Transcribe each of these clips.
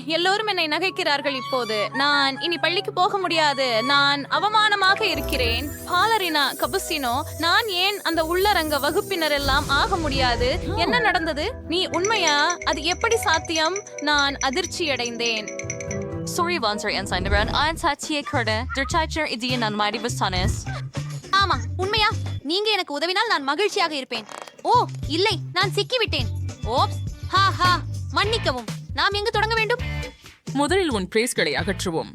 எல்லோரும் என்னை நகைக்கிறார்கள். இப்போது நான் இனி பள்ளிக்கு போக முடியாது. நான் அவமானமாக இருக்கிறேன். பாலரினா கபுசினோ, நான் ஏன் அந்த உள்ளரங்க வகுப்பினர் எல்லாம் ஆக முடியாது? என்ன நடந்தது? நீ உண்மையா? அது எப்படி சாத்தியம்? நான் அதிர்ச்சியடைந்தேன். Sorry Vanser en Sandaran, aan Satie Kurda, der Tiger Idian on Mighty Vastanis. ஆமா, உண்மையா? நீங்க எனக்கு உதவினால் நான் மகிழ்ச்சியாக இருப்பேன். ஓ இல்லை, நான் சிக்கிவிட்டேன். ஓப்ஸ், ஹா ஹா, மன்னிக்கவும். நாம் எங்கு தொடங்க வேண்டும்? முதலில் உன் பிரேஸ்களை அகற்றுவோம்.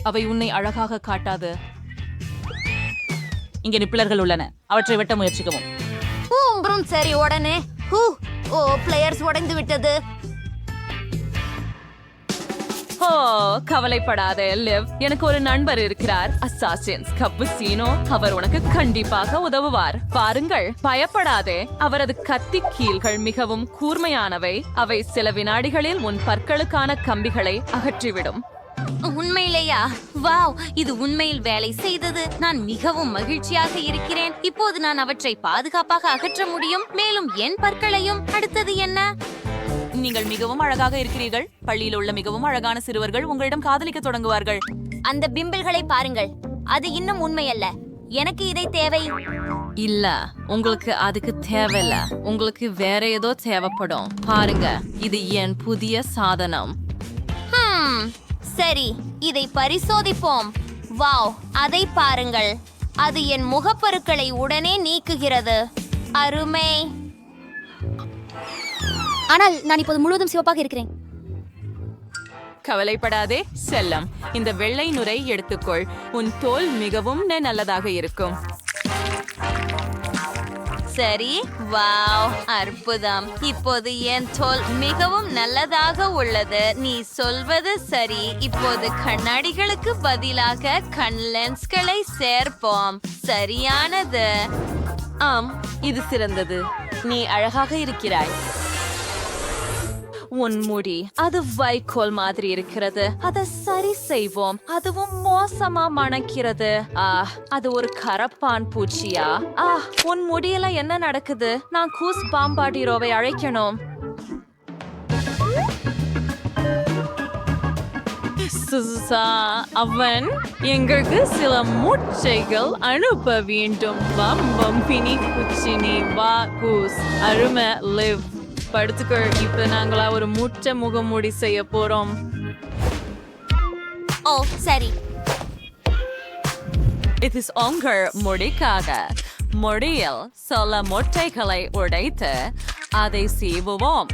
அவை உன்னை அழகாக காட்டாது. இங்கே நிப்பிளர்கள் உள்ளன, அவற்றை வெட்ட முயற்சிக்கவும். சரி, உடனே. ஓ, பிளேயர்ஸ் உடைந்து விட்டது. ஓ, கவலைப்படாதே லிவ். எனக்கு ஒரு நண்பர் இருக்கிறார், அசாசின்ஸ் கப்புசீனோ. அவர் உனக்கு கண்டிப்பாக உதவுவார். பாருங்கள், பயப்படாதே. அவரது கத்தி கீல்கள் மிகவும் கூர்மையானவை. அவை சில வினாடிகளில் உன் பற்களுக்கான கம்பிகளை அகற்றிவிடும். உண்மையிலேயா? வாவ், இது உண்மையில் வேலை செய்தது. நான் மிகவும் மகிழ்ச்சியாக இருக்கிறேன். இப்போது நான் அவற்றை பாதுகாப்பாக அகற்ற முடியும். மேலும் என் பற்களையும். அடுத்தது என்ன? நீங்கள் மிகவும் அழகாக இருக்கிறீர்கள். பள்ளியில் உள்ள மிகவும் அழகான சிறுவர்கள் உங்களிடம் காதலிக்க தொடங்குவார்கள். அந்த பிம்பிள்களை பாருங்கள். அது இன்னும் உண்மையல்ல. எனக்கு இதை தேவை. இல்ல, உங்களுக்கு அதுக்கு தேவையில்ல. உங்களுக்கு வேற ஏதோ தேவைப்படும். பாருங்க, இது என் புதிய சாதனம். சரி, இதை பரிசோதிப்போம். வாவ், அதை பாருங்கள். அது என் முகப்பருக்களை உடனே நீக்குகிறது. அருமை. ஆனால் நான் இப்போது முழுவதும் சிவப்பாக இருக்கிறேன். கவலைப்படாதே செல்லம். இந்த வெள்ளை நுரை எடுத்துக்கொள். உன் தோல் மிகவும் நல்லதாக இருக்கும். சரி, வாவ், அற்புதம். இப்போது என் தோல் மிகவும் நல்லதாக உள்ளது. நீ சொல்வது சரி. இப்போது கண்ணாடிகளுக்கு பதிலாக கண் லென்ஸ்களை சேர்ப்போம். சரியானது. ஆம், இது சிறந்தது. நீ அழகாக இருக்கிறாய். உன் முடி அது வைக்கோல் மாதிரி இருக்கிறது. அதை சரி செய்வோம். அதுவும் மோசமா மணக்கிறது. அது ஒரு கரப்பான் பூச்சியா? உன் முடியல என்ன நடக்குது? நான் கூஸ் பாம்பாடிரோவை அழைக்கணும். அவன் எங்களுக்கு சில மூச்சைகள் அனுப்ப வேண்டும். பம்பினி குச்சினி வா கூஸ். அருமை லிவ். படுத்துக்கள். இப்ப நாங்களா ஒரு முட்டை முகமூடி செய்ய போறோம். ஓ சரி. இது உங்கள் முடிக்காக. முடியில் சில முட்டைகளை உடைத்து அதை சீவுவோம்.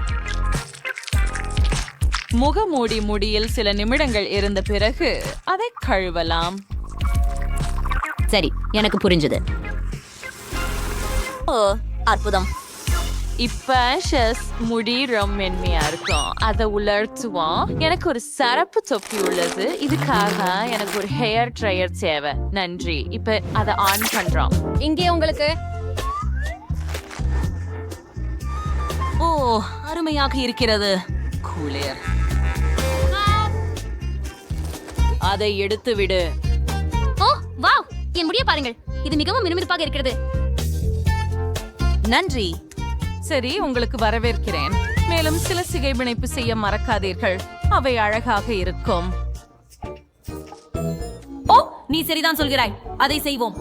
முகமூடி முடியில் சில நிமிடங்கள் இருந்த பிறகு அதை கழுவலாம். சரி, எனக்கு புரிஞ்சது. ஓ, அற்புதம். இப்ப முடி ரொம்ப மென்மையா இருக்கும். அதை உலர்த்துவோம். எனக்கு ஒரு சரப்பு தொப்பி உள்ளது. இதுக்காக எனக்கு ஒரு ஹேர் ட்ரையர் தேவை. நன்றி. இப்ப அதை ஆன் பண்றோம். இங்கே உங்களுக்கு. ஓ, அருமையாக இருக்கிறது. குளிர். அதை எடுத்து விடு. ஓ வாவ், என் முடிய பாருங்கள். இது மிகவும் மினுமினுப்பாக இருக்கிறது. நன்றி. சரி, உங்களுக்கு வரவேற்கிறேன். மேலும் சில சிகைப்பிணைப்பு செய்ய மறக்காதீர்கள். அவை அழகாக இருக்கும். ஓ, நீ சரிதான் சொல்கிறாய். அதை செய்வோம்.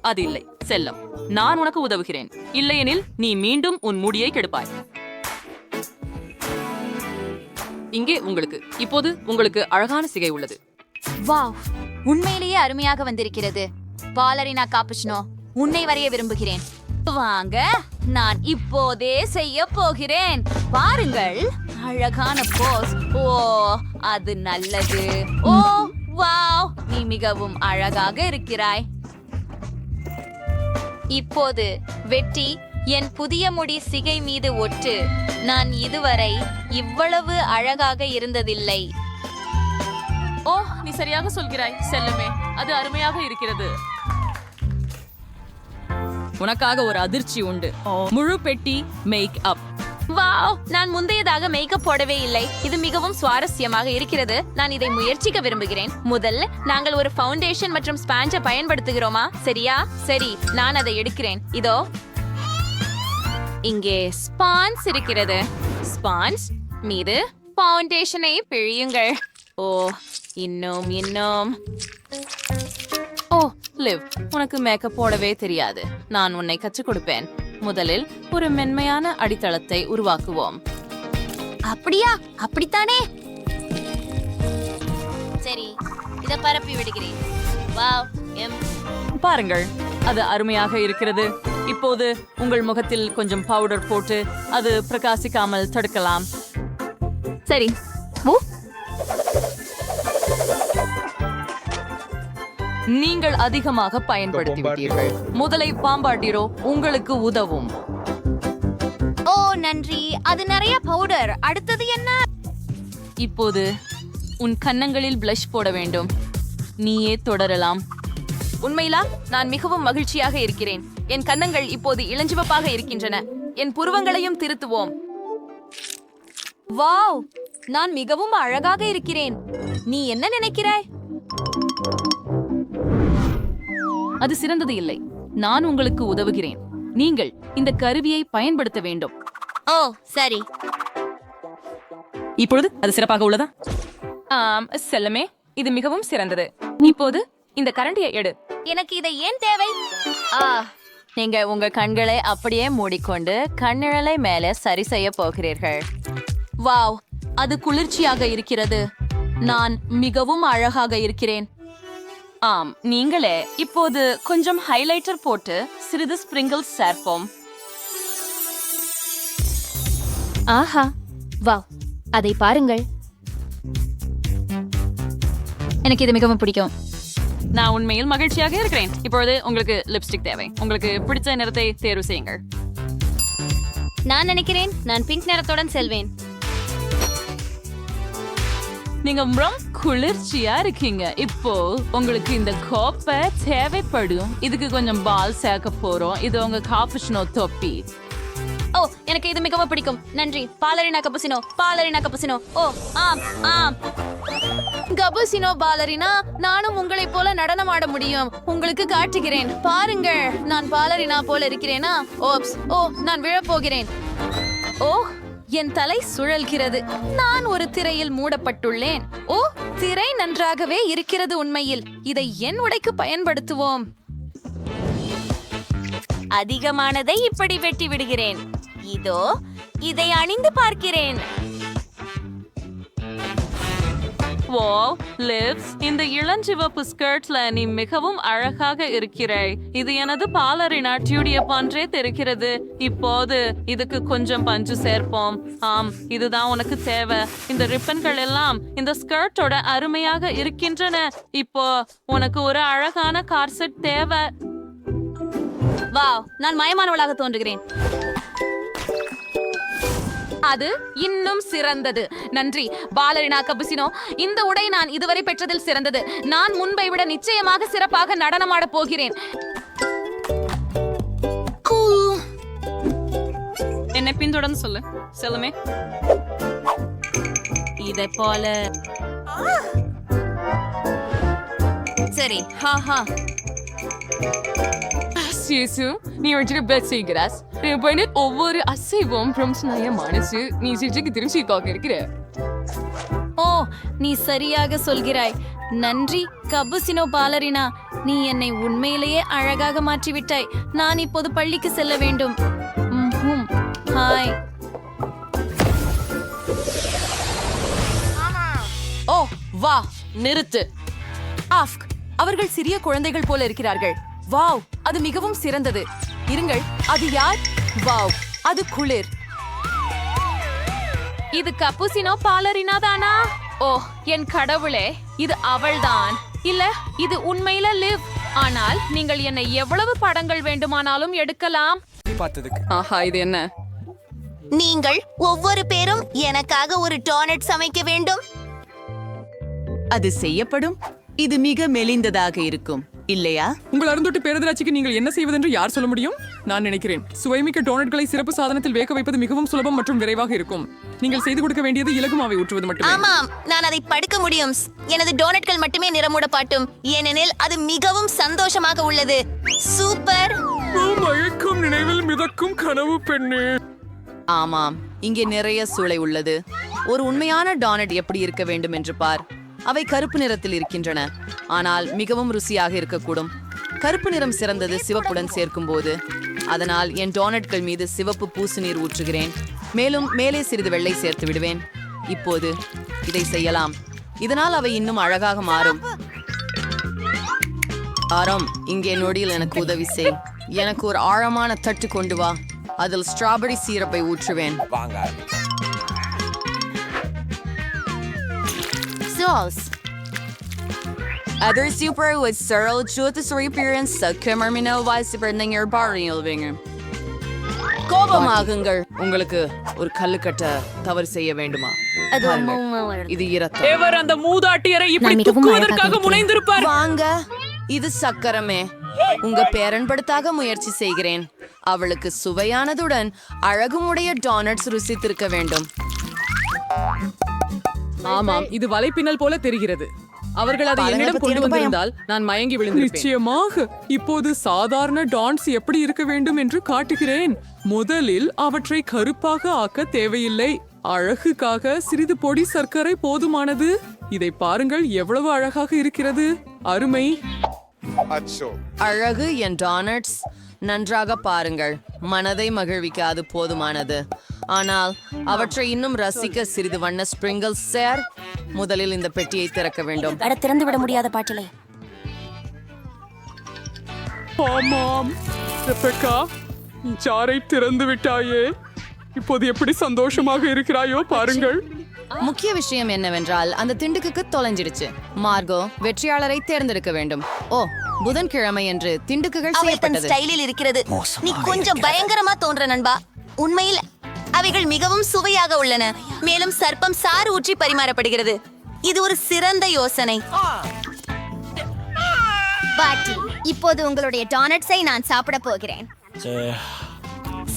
அது இல்லை செல்லம். நான் உனக்கு உதவுகிறேன். இல்லையெனில் நீ மீண்டும் உன் முடியை கெடுப்பாய். இங்கே உங்களுக்கு இப்போது உங்களுக்கு அழகான சிகை உள்ளது. வாவ், உண்மையிலேயே அருமையாக வந்திருக்கிறது. பாலரினா காப்புச்சினோ, உன்னை வரைய விரும்புகிறேன். வாங்க, நான் இப்போதே செய்ய போகிறேன். பாருங்கள், அழகான போஸ். ஓ, அது நல்லது. ஓ வாவ், நீ மிகவும் அழகாக இருக்கிறாய். இப்போது வெட்டி என் புதிய முடி சிகை மீது ஒட்டு. நான் இதுவரை இவ்வளவு அழகாக இருந்ததில்லை. ஓ, நீ சரியாக சொல்கிறாய் செல்லமே. அது அருமையாக இருக்கிறது. உனக்காக ஒரு அதிர்ச்சி உண்டு. முழு பெட்டி மேக் அப். வாவ், நான் முந்தையதாக மேக்கப் போடவே இல்லை. இது மிகவும் சுவாரஸ்யமாக இருக்கிறது. நான் இதை முயற்சிக்க விரும்புகிறேன். முதல்ல நாங்கள் ஒரு ஃபவுண்டேஷன் மற்றும் ஸ்பாஞ்சை பயன்படுத்துகிறோமா? சரியா? சரி, நான் அதை எடுக்கிறேன். இதோ இங்கே ஸ்பான்ஸ் இருக்கிறது. ஸ்பான்ஸ் மீது ஃபவுண்டேஷனை பிழியுங்கள். ஓ இன்னும் ஓ லிவ், உனக்கு மேக்கப் போடவே தெரியாது. நான் உன்னை கற்றுக் கொடுப்பேன். முதலில் ஒரு மென்மையான அடித்தளத்தை உருவாக்குவோம். அப்படியா? அப்படித்தானே. சரி, இத பரப்பி விடுகிறேன். வாவ், பாருங்கள், அது அருமையாக இருக்கிறது. இப்போது உங்கள் முகத்தில் கொஞ்சம் பவுடர் போட்டு அது பிரகாசிக்காமல் தடுக்கலாம். சரி. நீங்கள் அதிகமாக பயன்படுத்திவிட்டீர்கள். முதலை பாம்பாட்டிரோ உங்களுக்கு உதவும். ஓ நன்றி, அது நிறைய பவுடர். அடுத்தது என்ன? இப்போது உன் கன்னங்களில் ப்ளஷ் போட வேண்டும். நீயே தொடரலாம். உண்மையிலா நான் மிகவும் மகிழ்ச்சியாக இருக்கிறேன். என் கன்னங்கள் இப்போது இளஞ்சிவப்பாக இருக்கின்றன. என் புருவங்களையும் திருத்துவோம். வாவ், நான் மிகவும் அழகாக இருக்கிறேன். நீ என்ன நினைக்கிறாய்? அது சிறந்தது இல்லை. நான் உங்களுக்கு உதவுகிறேன். நீங்கள் இந்த கருவியை பயன்படுத்த வேண்டும். ஓ சரி. இப்பொழுது அது சிறப்பாக உள்ளதா? செல்லமே, இது மிகவும் சிறந்தது. இப்போது இந்த கரண்டியை எடு. எனக்கு இதை ஏன் தேவை? நீங்க உங்க கண்களை அப்படியே மூடிக்கொண்டு கண்ணிழலை மேலே சரி செய்ய போகிறீர்கள். வாவ், அது குளிர்ச்சியாக இருக்கிறது. நான் மிகவும் அழகாக இருக்கிறேன். ஆம், நீங்களே. இப்போது கொஞ்சம் ஹைலைட்டர் போட்டு சிறிது ஸ்பிரிங்கிள்ஸ் சேர்ப்போம். ஆஹா, வாவ், அதை பாருங்கள். எனக்கு இது மிகவும் பிடிக்கும். நான் உண்மையில் மகிழ்ச்சியாக இருக்கிறேன். இப்பொழுது உங்களுக்கு லிப்ஸ்டிக் தேவை. உங்களுக்கு பிடிச்ச நிறத்தை தேர்வு செய்யுங்கள். நான் நினைக்கிறேன் நான் பிங்க் நிறத்துடன் செல்வேன். நீங்க ரொம்ப குளிர்ச்சியா இருக்கீங்க. இப்போ உங்களுக்கு இந்த கோப்பை தேவைப்படும். இதுக்கு கொஞ்சம் பால் சேர்க்க போறோம். இது உங்க காப்புச்சினோ தொப்பி. ஓ, எனக்கு இது மிகவும் பிடிக்கும். நன்றி. பாலரினா கபுசினோ, பாலரினா கபுசினோ. ஓ ஆம் ஆம், கபுசினோ பாலரினா. நானும் உங்களைப் போல நடனம் ஆட முடியும். உங்களுக்கு காட்டுகிறேன். பாருங்கள், நான் பாலரினா போல இருக்கிறேனா? ஓப்ஸ், ஓ நான் விழப்போகிறேன். ஓ, என் தலை சுழல்கிறது. நான் ஒரு திரையில் மூடப்பட்டுள்ளேன். ஓ, திரை நன்றாகவே இருக்கிறது. உண்மையில் இதை என் உடைக்கு பயன்படுத்துவோம். அதிகமானதை இப்படி வெட்டி விடுகிறேன். இதோ இதை அணிந்து பார்க்கிறேன். வாவ், லிப்ஸ், இந்த இளஞ்சிவப்பு ஸ்கர்ட்ல நீ மிகவும் அழகாக இருக்கிறாய். இது எனது பாலரினா டியூடிய போன்றே தெரிகிறது. இப்போது இதுக்கு கொஞ்சம் பஞ்சு சேர்ப்போம். ஆம், இதுதான் உனக்கு தேவை. இந்த ரிப்பன்கள் எல்லாம் இந்த ஸ்கர்ட்டோட அருமையாக இருக்கின்றன. இப்போ உனக்கு ஒரு அழகான கார்செட் தேவை. வாவ், நான் மயமானவளாக தோன்றுகிறேன். அது இன்னும் சிறந்தது. நன்றி பாலரினா கபுசினோ. இந்த உடை நான் இதுவரை பெற்றதில் சிறந்தது. நான் முன்பை விட நிச்சயமாக சிறப்பாக நடனமாட போகிறேன். என்னை பின்தொடர்ந்து சொல்லு. செல்லுமே, இதை போல. சரி, ஹாஹா. Sisu, நீ வச்சுட்டு பெட் செய்கிறாஸ். ஒவ்வொரு அசைவும் மனசு நீ சிரிச்சுக்கு திருச்சிக்காக இருக்கிற. ஓ, நீ சரியாக சொல்கிறாய். நன்றி கபுசினோ பாலரினா. நீ என்னை உண்மையிலேயே அழகாக மாற்றிவிட்டாய். நான் இப்போது பள்ளிக்கு செல்ல வேண்டும். ஹாய். ஓ வா, நிறுத்து. ஆஃப்க், அவர்கள் சிறிய குழந்தைகள் போல இருக்கிறார்கள். வாவ், அது மிகவும் சிறந்தது. இருங்கள், அது யார்? வாவ், அது குளிர். இது கபுசினோ பாலரினா தானா? ஓ என் கடவுளே, இது அவள்தான். இல்ல, இது உண்மையில லிவ். ஆனால் நீங்கள் என்னை எவ்வளவு படங்கள் வேண்டுமானாலும் எடுக்கலாம். ஆஹா, இது என்ன? நீங்கள் ஒவ்வொரு பேரும் எனக்காக ஒரு டோனட் சமைக்க வேண்டும். அது செய்யப்படும். இது மிக மெலிந்ததாக இருக்கும், இல்லையா? உங்கள் அருந்தொட்டு பேரதிராட்சிக்கு நீங்கள் என்ன செய்வதென்று யார் சொல்ல முடியும்? நான் நினைக்கிறேன் சுவைமிக்க டோனட்களை சிறப்பு சாதனத்தில் வேக வைப்பது மிகவும் சுலபம் மற்றும் விரைவாக இருக்கும். நீங்கள் செய்து கொடுக்க வேண்டியது இலகு மாவை ஊற்றுவது மட்டுமே. ஆமாம், நான் அதை படுக்க முடியும். எனது டோனட்கள் மட்டுமே நிறமூடப்பாட்டும், ஏனெனில் அது மிகவும் சந்தோஷமாக உள்ளது. சூப்பர். மயக்கும் நினைவில் மிதக்கும் கனவு பெண்ணு. ஆமாம், இங்கே நிறைய சூளை உள்ளது. ஒரு உண்மையான டோனட் எப்படி இருக்க வேண்டும் என்று பார். அவை கருப்பு நிறத்தில் இருக்கின்றன, ஆனால் மிகவும் ருசியாக இருக்கக்கூடும். கருப்பு நிறம் சிறந்தது சிவப்புடன் சேர்க்கும்போது. அதனால் என் டோனட்கள் மீது சிவப்பு பூசு நீர் ஊற்றுகிறேன். மேலும் மேலே சிறிது வெள்ளை சேர்த்து விடுவேன். இப்போது இதை செய்யலாம். இதனால் அவை இன்னும் அழகாக மாறும். ஆரம், இங்கே நொடியில் எனக்கு உதவி செய். எனக்கு ஒரு ஆழமான தட்டு கொண்டு வா. அதில் ஸ்ட்ராபெரி சீரப்பை ஊற்றுவேன். Other super with Cyril Jutus appearance sa Kimmermino vice burning your barring. கோபமாகுங்கள். உங்களுக்கு ஒரு கல்லுக்கட்ட தவறு செய்ய வேண்டுமா? இது இரத்தம். எவர் அந்த மூதாட்டியரை இப்படி துக்குவதற்காக முனைந்திருப்பார்? வாங்க, இது சக்கரமே. உங்க பேரன்படுத்தாக முயற்சி செய்கிறேன். அவளுக்கு சுவையானதுடன் அழகுமுடைய டோனட்ஸ் ருசித்திருக்க வேண்டும். ஆமாம், இது வலைப்பின்னல் போல தெரிகிறது. அவர்கள் அதை என்னிடம் கொண்டு வந்திருந்தால் நான் மயங்கி விழுந்திருப்பேன். நிச்சயமாக. இப்போது சாதாரண டான்ஸ் எப்படி இருக்க வேண்டும் என்று காட்டுகிறேன். முதலில் அவற்றை கருப்பாக ஆக்க தேவையில்லை. அழகுக்காக சிறிது பொடி சர்க்கரை போதுமானது. இதை பாருங்கள், எவ்வளவு அழகாக இருக்கிறது. அருமை. அழகு என் டோனட்ஸ். நன்றாக பாருங்கள். மனதை மகிழ்விக்க அது போதுமானது. ஆனால் அவற்றை இன்னும் ரசிக்க சிறிது வண்ண ஸ்பிரிங்கிள்ஸ் சேர். முதலில் இந்த பெட்டியை திறக்க வேண்டும். திறந்து விட முடியாத பாட்டிலே. ஆமாம் ரெபெக்கா, ஜாரை திறந்து விட்டாயே. இப்போது எப்படி சந்தோஷமாக இருக்கிறாயோ பாருங்கள். முக்கிய விஷயம் என்னவென்றால் அந்த திண்டுக்கு தொலைஞ்சிடுச்சு. மார்கோ வெற்றியாளரை தேர்ந்தெடுக்க வேண்டும். ஓ, புதன்கிழமை என்று திண்டுக்குகள் செய்யப்பட்டது. ஸ்டைலில் இருக்கிறது. நீ கொஞ்சம் பயங்கரமா தோன்ற நண்பா. உண்மையில் அவைகள் மிகவும் சுவையாக உள்ளன. மேலும் சர்ப்பம் சாறு ஊற்றி பரிமாறப்படுகிறது. இது ஒரு சிறந்த யோசனை. பாட்டி, இப்போது உங்களுடைய டோனட்ஸை நான் சாப்பிட போகிறேன்.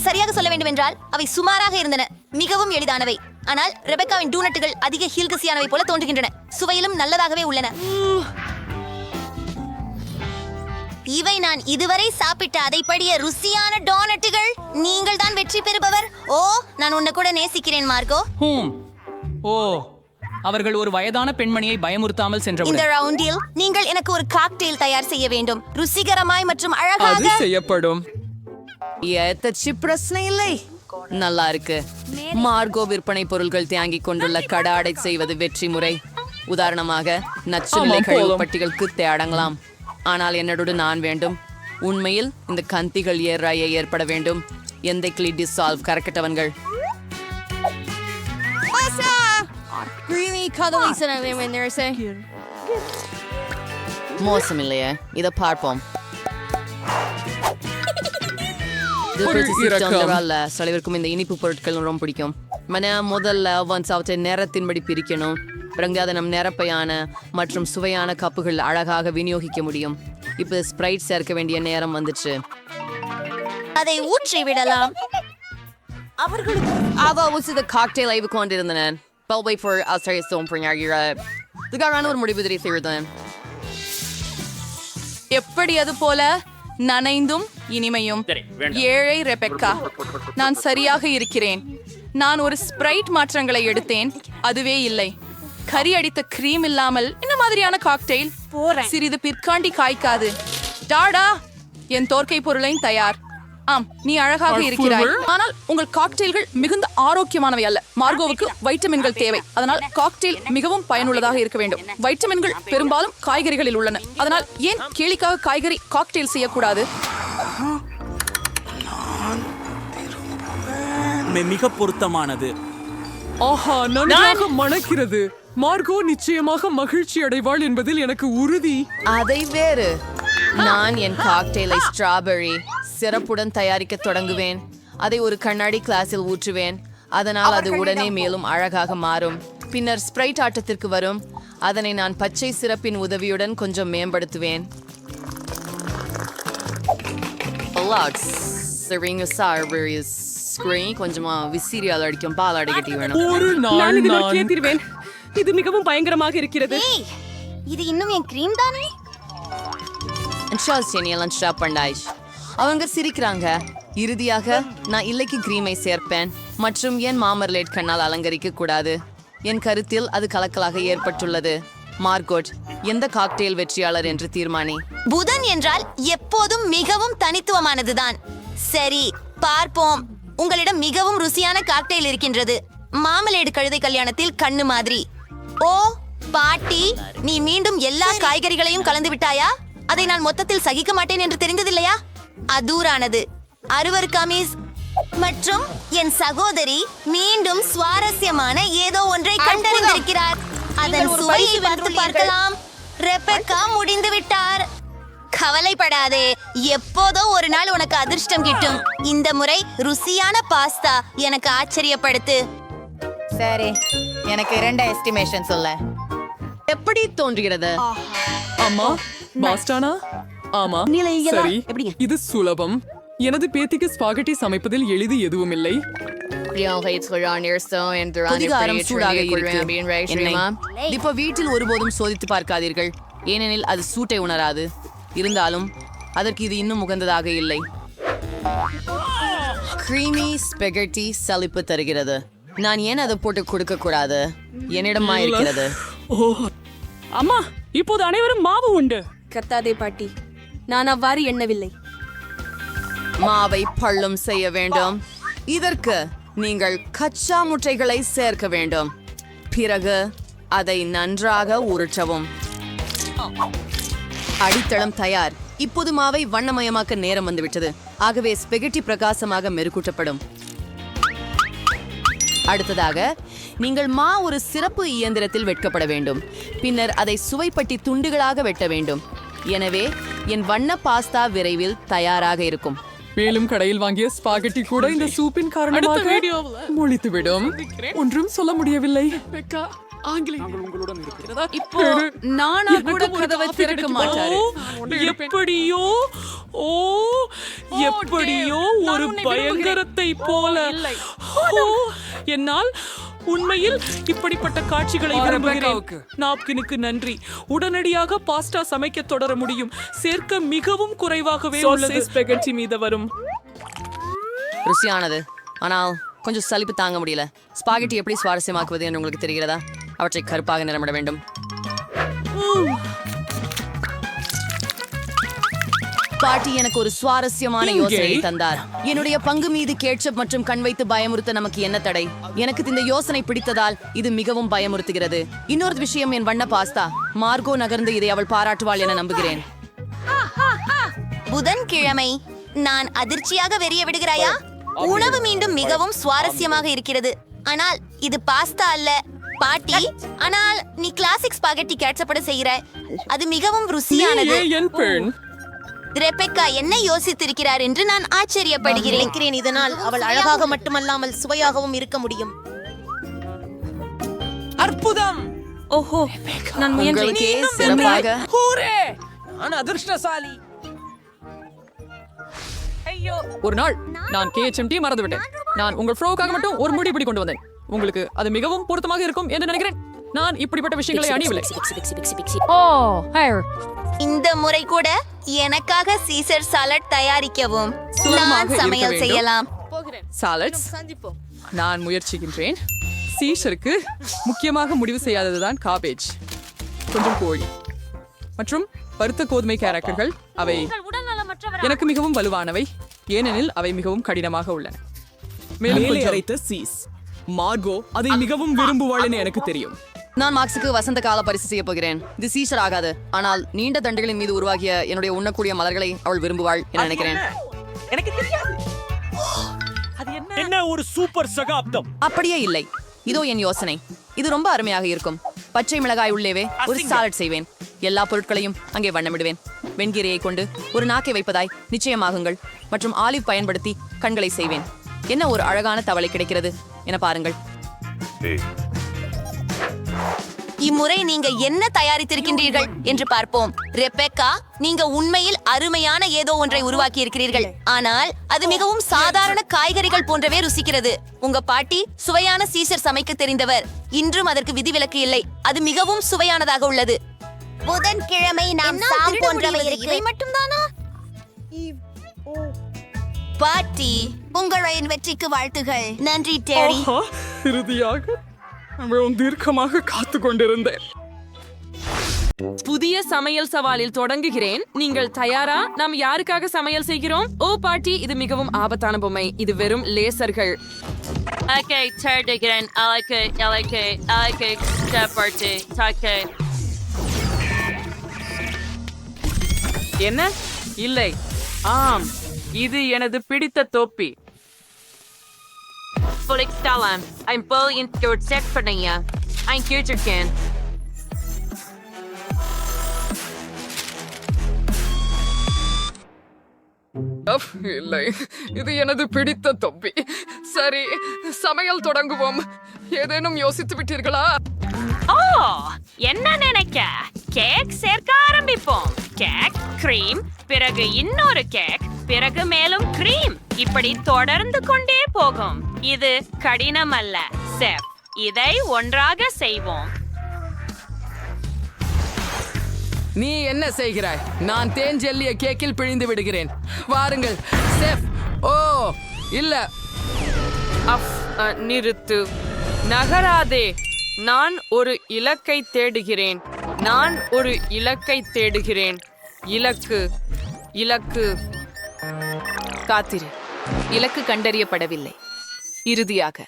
சரியாக சொல்ல வேண்டும் என்றால் அவை சுமாராக இருந்தன. மிகவும் எளிதானவை. ஆனால் ரெபெக்காவின் டூனட்டுகள் அதிக ஹீல்கசியானவை போல தோன்றுகின்றன. சுவையிலும் நல்லதாகவே உள்ளன. இவை நான் இதுவரை சாப்பிட்ட அதைப்படிய ருசியான டோனட்டுகள். நீங்கள் தான் வெற்றி பெறுபவர். ஓ, நான் உன்னை கூட நேசிக்கிறேன் மார்கோ. ஓ, அவர்கள் ஒரு வயதான பெண்மணியை பயமுறுத்தாமல் இந்த சென்றவுடன் ரவுண்டில் நீங்கள் எனக்கு ஒரு காக்டெயில் தயார் செய்ய வேண்டும். ருசிகரமாய் மற்றும் அழகாக. செய்யப்படும். பிரச்சனை இல்லை. நல்லா இருக்கு. மார்கோ விற்பனை பொருட்கள் தேங்கிக் கொண்டுள்ள கடாடை செய்வது வெற்றி முறை. உதாரணமாக நச்சு நிலை கழிவு பட்டிகளுக்கு தேடங்கலாம். ஆனால் என்னோடு நான் வேண்டும். உண்மையில் இந்த கந்திகள் ஏறாய ஏற்பட வேண்டும். எந்த கிளி டிசால்வ் கரக்கட்டவன்கள். மோசம் இல்லையே. இதை பார்ப்போம். சிலவருக்கும் இந்த இனிப்பு பொருட்கள் ரொம்ப பிடிக்கும். முதல்ல அவற்றை நேரத்தின்படி பிரிக்கணும். பிறகு அதை நம் நிரப்பையான மற்றும் சுவையான கப்புகள் அழகாக விநியோகிக்க முடியும். இப்போ ஸ்ப்ரைட் சேர்க்க வேண்டிய நேரம் வந்துச்சு. அதை ஊற்றி விடலாம். அவர்களுக்கு காக்டெயில் ஆய்வு கொண்டிருந்தனர். ஒரு முடிவு தெரிவித்திருந்தேன். எப்படி அது போல நனைந்தும் இனிமையும். ஏழை ரெபெக்கா, நான் சரியாக இருக்கிறேன். நான் ஒரு ஸ்ப்ரைட் மாற்றங்களை எடுத்தேன். அதுவே இல்லை. கறி அடித்த கிரீம் இல்லாமல் இந்த மாதிரியான காக்டெயில் சிறிது பிற்காண்டி காய்க்காது. டாடா, என் தோற்கை பொருளையும் தயார். ஆம், நீ அழகாக இருக்கிறாய். ஆனால் உங்கள் காக்டெயில்கள் மிகுந்த ஆரோக்கியமானவை அல்ல. மார்கோவுக்கு வைட்டமின்கள் தேவை. அதனால் காக்டெயில் மிகவும் பயனுள்ளதாக இருக்க வேண்டும். வைட்டமின்கள் பெரும்பாலும் காய்கறிகளில் உள்ளன. அதனால் ஏன் கேளிக்காக காய்கறி காக்டெயில் செய்யக்கூடாது? மிக பொருத்தமானது. ஆஹா, நன்றாக மணக்கிறது. மார்கோ நிச்சயமாக மகிழ்ச்சி அடைவாள் என்பதில் எனக்கு உறுதி. அதை வேறு. நான் என் காக்டெயிலை ஸ்ட்ராபெரி சிறப்புடன் தயாரிக்க தொடங்குவேன். அதை ஒரு கண்ணாடி கிளாஸில் ஊற்றுவேன். அதனால் அது உடனே மேலும் அழகாக மாறும். பின்னர் ஸ்ப்ரைட் ஆட்டத்திற்கு வரும். அதனை நான் பச்சை சிறப்பின் உதவியுடன் கொஞ்சம் மேம்படுத்துவேன். கொஞ்சமா விசிறியால் அடிக்கும் பால் அடிக்கட்டி வேணும். ஒரு நாள் நான் கேட்டிருவேன். இது மிகவும் பயங்கரமாக இருக்கிறது. இது இன்னும் என் கிரீம் தானே? அவங்க சிரிக்கிறாங்க. இறுதியாக நான் இல்லைக்கு கிரீமை சேர்ப்பேன் மற்றும் என் மாமர்லேட் கண்ணால் அலங்கரிக்க கூடாது. என் கருத்தில் அது கலக்கலாக ஏற்பட்டுள்ளது. மார்கோட், எந்த காக்டெயில் வெற்றியாளர் என்று தீர்மானி. புதன் என்றால் எப்போதும் மிகவும் தனித்துவமானதுதான். சரி, பார்ப்போம். உங்களிடம் மிகவும் ருசியான காக்டெயில் இருக்கின்றது. மாமலேடு கழுதை கல்யாணத்தில் கண்ணு மாதிரி. ஓ பாட்டி, நீ மீண்டும் எல்லா காய்கறிகளையும் கலந்து விட்டாயா? அதை நான் மொத்தத்தில் சகிக்க மாட்டேன் என்று தெரிந்ததில்லையா? அதூரானது. அருவருக்காமீஸ். மற்றும் என் சகோதரி மீண்டும் சுவாரஸ்யமான ஏதோ ஒன்றை கண்டறிந்திருக்கிறார். அதன் சுவையை பார்த்து பார்க்கலாம். ரெபெக்கா முடிந்து விட்டார். கவலைப்படாதே, எப்போதோ ஒரு நாள் உனக்கு அதிர்ஷ்டம் கிட்டும். இந்த முறை ருசியான பாஸ்தா எனக்கு ஆச்சரியப்படுத்து. சரி, எனக்கு 2 எஸ்டிமேஷன் சொல்ல. எப்படி தோன்றுகிறது? அம்மா, பாஸ்டானா? ஆமா, சரி, இது சுலபம். எனது பேத்திக்கு ஸ்பாகெட்டி சமைப்பதில் எளிது எதுவும் இல்லை. கொதிகாரம் சூடாக இருக்கு. இப்ப வீட்டில் ஒருபோதும் சோதித்து பார்க்காதீர்கள், ஏனெனில் அது சூட்டை உணராது. இருந்தாலும் அதற்கு இது இன்னும் உகந்ததாக இல்லை. கிரீமி ஸ்பெகட்டி சலிப்பு தருகிறது. நான் ஏன் அதை போட்டு கொடுக்க கூடாது? என்னிடமா இருக்கிறது. அம்மா, இப்போது அனைவரும் மாவு உண்டு. கத்தாதே பாட்டி, நான் அவ்வாறு எண்ணவில்லை. மாவை பள்ளம் செய்ய வேண்டும். இதற்கு நீங்கள் கச்சா முட்டைகளை சேர்க்க வேண்டும். பிறகு அதை நன்றாக உருட்டவும். அடித்தளம் தயார். இப்போது மாவை வண்ணமயமாக்க நேரம் வந்துவிட்டது. ஆகவே ஸ்பெகட்டி பிரகாசமாக மெருகூட்டப்படும். அடுத்ததாக நீங்கள் ஒரு சிறப்பு இயந்திரத்தில் வெட்கப்பட வேண்டும். பின்னர் அதை சுவைப்பட்டி துண்டுகளாக வெட்ட வேண்டும். எனவே என் வண்ண பாஸ்தா விரைவில் தயாராக இருக்கும். மேலும் கடையில் வாங்கிய ஸ்பாகெட்டி கூட இந்த சூப்பின் காரணமாக மொழித்துவிடும். ஒன்றும் சொல்ல முடியவில்லை. இப்போ நானா கூட கதவை திறக்க மாட்டாரு. எப்படியோ ஒரு பயங்கரத்தை போல. என்னால் உண்மையில் இப்படிப்பட்ட காட்சிகளை விரும்புகிறேன். நாப்கினுக்கு நன்றி. உடனடியாக பாஸ்டா சமைக்க தொடர முடியும். சேர்க்க மிகவும் குறைவாகவே உள்ளது. ஸ்பெகட்டி மீது வரும். ருசியானது, ஆனால் கொஞ்சம் சலிப்பு தாங்க முடியல. ஸ்பாகெட்டி எப்படி சுவாரஸ்யமாக்குவது என்று உங்களுக்கு தெரிகிறதா? அவற்றை கருப்பாக நிறமிட வேண்டும். பாட்டி எனக்கு ஒரு சுவாரஸ்யமான யோசனை தந்தார். என்னுடைய பங்கு மீது கேட்சப் மற்றும் கண் வைத்து பயமுறுத்த நமக்கு என்ன தடை? எனக்கு இந்த யோசனை பிடித்ததால் இது மிகவும் பயமுறுத்துகிறது. இன்னொரு விஷயம், என் வண்ண பாஸ்தா. மார்கோ நகர்ந்து இதை அவள் பாராட்டுவாள் என நம்புகிறேன். புதன்கிழமை நான் அதிர்ச்சியாக வெறிய விடுகிறாயா? உணவு மீண்டும் மிகவும் சுவாரஸ்யமாக இருக்கிறது. ஆனால் இது பாஸ்தா அல்ல பாட்டி. ஆனால் நீ கிளாசிக் ஸ்பாகெட்டி கேட்சப்பட செய்கிறாய். அது மிகவும் ருசியானது. ரெபெக்கா என்ன யோசித்திருக்கிறார் என்று நான் ஆச்சரியப்படுகிறேன். இதனால் அவள் அழகாக மட்டுமல்லாமல் சுவையாகவும் இருக்க முடியும். அற்புதம். ஓஹோ, நான் முயன்றேன். உங்களுக்கே சிறப்பாக. அதிர்ஷ்டசாலி. ஒரு நாள் நான் KHMT மறந்துவிட்டேன். நான் உங்கள் ஃப்ரோக்காக மட்டும் ஒரு முடி இப்படி கொண்டு வந்தேன். உங்களுக்கு அது மிகவும் பொருத்தமாக இருக்கும் என்று நினைக்கிறேன். நான் இப்படிப்பட்ட விஷயங்களை அணியவில்லை. இந்த முறை கூட எனக்காக சீசர் சாலட் தயாரிக்கவும் நான் சமையல் செய்யலாம். சாலட்ஸ் நான் முயற்சிக்கின்றேன். சீசருக்கு முக்கியமாக முடிவு செய்யாததுதான் காபேஜ், கொஞ்சம் கோழி மற்றும் பருத்த கோதுமை கேரக்டர்கள். அவை எனக்கு மிகவும் வலுவானவை, ஏனெனில் அவை மிகவும் கடினமாக உள்ளன. மேலும் அரைத்த சீஸ். மார்கோ அதை மிகவும் விரும்புவாள் என எனக்கு தெரியும். நான் மார்க்ஸுக்கு வசந்த கால பரிசு செய்ய போகிறேன். இது சீசர் ஆகாது, ஆனால் நீண்ட தண்டுகளின் மீது உருவாகிய என்னுடைய உண்ணக்கூடிய மலர்களை அவள் விரும்புவாள் என நினைக்கிறேன். என்ன ஒரு சூப்பர் சகாப்தம். அப்படியே இல்லை. இதோ என் யோசனை. இது ரொம்ப அருமையாக இருக்கும். பச்சை மிளகாய் உள்ளேவே ஒரு சாலட் செய்வேன். எல்லா பொருட்களையும் அங்கே வண்ணமிடுவேன். வெண்கீரையை கொண்டு ஒரு நாக்கை வைப்பதாய் நிச்சயமாகுங்கள். மற்றும் ஆலிவ் பயன்படுத்தி கண்களை செய்வேன். என்ன ஒரு அழகான தவளை கிடைக்கிறது என பாருங்கள். இம்முறை நீங்க என்ன தயாரித்திருக்கின்றீர்கள் என்று பார்ப்போம். ரெபெக்கா, நீங்க உண்மையில் அருமையான ஏதோ ஒன்றை உருவாக்கி இருக்கிறீர்கள். ஆனால் அது மிகவும் சாதாரண காய்கறிகள் போன்றவே ருசிக்கிறது. உங்க பாட்டி சுவையான சீசர் சமைக்க தெரிந்தவர். இன்றும் அதற்கு விதிவிலக்கு இல்லை. அது மிகவும் சுவையானதாக உள்ளது. புதன்கிழமை நாம் சாம் போன்றவை இவை மட்டும்தானா? பாட்டி, உங்களின் வெற்றிக்கு வாழ்த்துகள். நன்றி டேரி. இறுதியாக மிகவும் தீர்க்கமாக காத்து கொண்டிருந்தேன். புதிய சமையல் சவாலில் தொடங்குகிறேன். நீங்கள் தயாரா? நாம் யாருக்காக சமையல் செய்கிறோம்? ஓ பாட்டி, இது மிகவும் ஆபத்தான பொம்மை. இது வெறும் லேசர்கள். ஓகே, தேடுகிறேன். அலைக்கு ஸ்டெப்பர்ட்டு தாக்கே. என்ன? இல்லை. ஆம், இது எனது பிடித்த தொப்பி. Flickstallum. I'm bullying your set for you. I'm future can. இல்லை, இது எனது பிடித்த தொப்பி. சரி, சமையல் தொடங்குவோம். ஏதேனும் யோசித்து விட்டீர்களா? ஓ, என்ன நினைக்க? கேக் சேர்க்க ஆரம்பிப்போம். கேக், கிரீம், பிறகு இன்னொரு கேக், பிறகு மேலும் கிரீம். இப்படி தொடர்ந்து கொண்டே போகும். இது கடினம் அல்ல, செஃப். இதை ஒன்றாக செய்வோம். நீ என்ன செய்கிறாய்? நான் தேன் ஜெல்லிய கேக்கில் பிழிந்து விடுகிறேன். வாருங்கள் செஃப். ஓ இல்ல, நிறுத்து. நகராதே. நான் ஒரு இலக்கை தேடுகிறேன். இலக்கு. காத்திரு. இலக்கு கண்டறியப்படவில்லை. இறுதியாக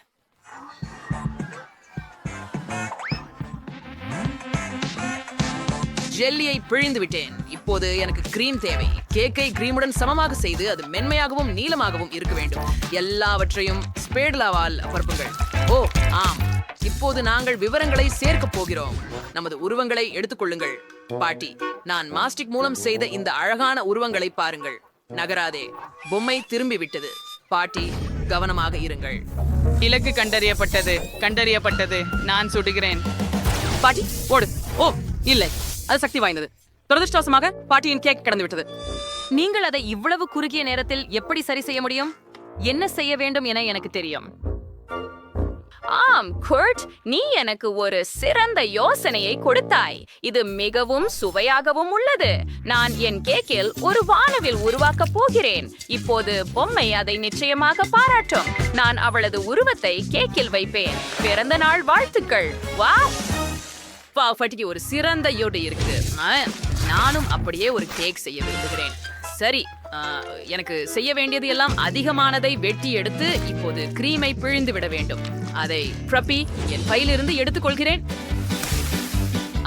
ஜெல்லியை பிழிந்து விட்டேன். இப்போது எனக்கு கிரீம் தேவை. கேக்கை கிரீமுடன் சமமாக செய்து அது மென்மையாகவும் நீளமாகவும் இருக்க வேண்டும். எல்லாவற்றையும் ஸ்பேட்லாவால் பரப்புங்கள். ஓ ஆம், இப்போது நாங்கள் விவரங்களை சேர்க்க போகிறோம். நமது உருவங்களை எடுத்துக்கொள்ளுங்கள். பாட்டி, நான் மாஸ்டிக் மூலம் செய்த இந்த அழகான உருவங்களை பாருங்கள். நகராதே. பொம்மை திரும்பி விட்டது. பாட்டி, கவனமாக இருங்கள். இலக்கு கண்டறியப்பட்டது. நான் சுடுகிறேன். பாட்டி ஓடு. ஓ இல்லை, அது சக்தி வாய்ந்தது. துரதிருஷ்டவசமாக பாட்டியின் கேக் கடந்து விட்டது. நீங்கள் அதை இவ்வளவு குறுகிய நேரத்தில் எப்படி சரி செய்ய முடியும்? என்ன செய்ய வேண்டும் என எனக்கு தெரியும். ஆம், குர்ட், நீ எனக்கு ஒரு சிறந்த யோசனையை கொடுத்தாய். இது மிகவும் சுவையாகவும் உள்ளது. நான் என் கேக்கில் ஒரு வானவில் உருவாக்கப் போகிறேன். இப்போது பொம்மை அதை நிச்சயமாக பாராட்டும். நான் அவளது உருவத்தை கேக்கில் வைப்பேன். பிறந்த நாள் வாழ்த்துக்கள். வாவ்! பாட்டிக்கு ஒரு சிறந்த யோடு இருக்கு. நானும் அப்படியே ஒரு கேக் செய்ய விரும்புகிறேன். சரி, எனக்கு செய்ய வேண்டியது எல்லாம் அதிகமானதை வெட்டி எடுத்து இப்போது கிரீமை பிழிந்து விட வேண்டும். அதை ப்ரப்பி என் பையிலிருந்து எடுத்துக்கொள்கிறேன்.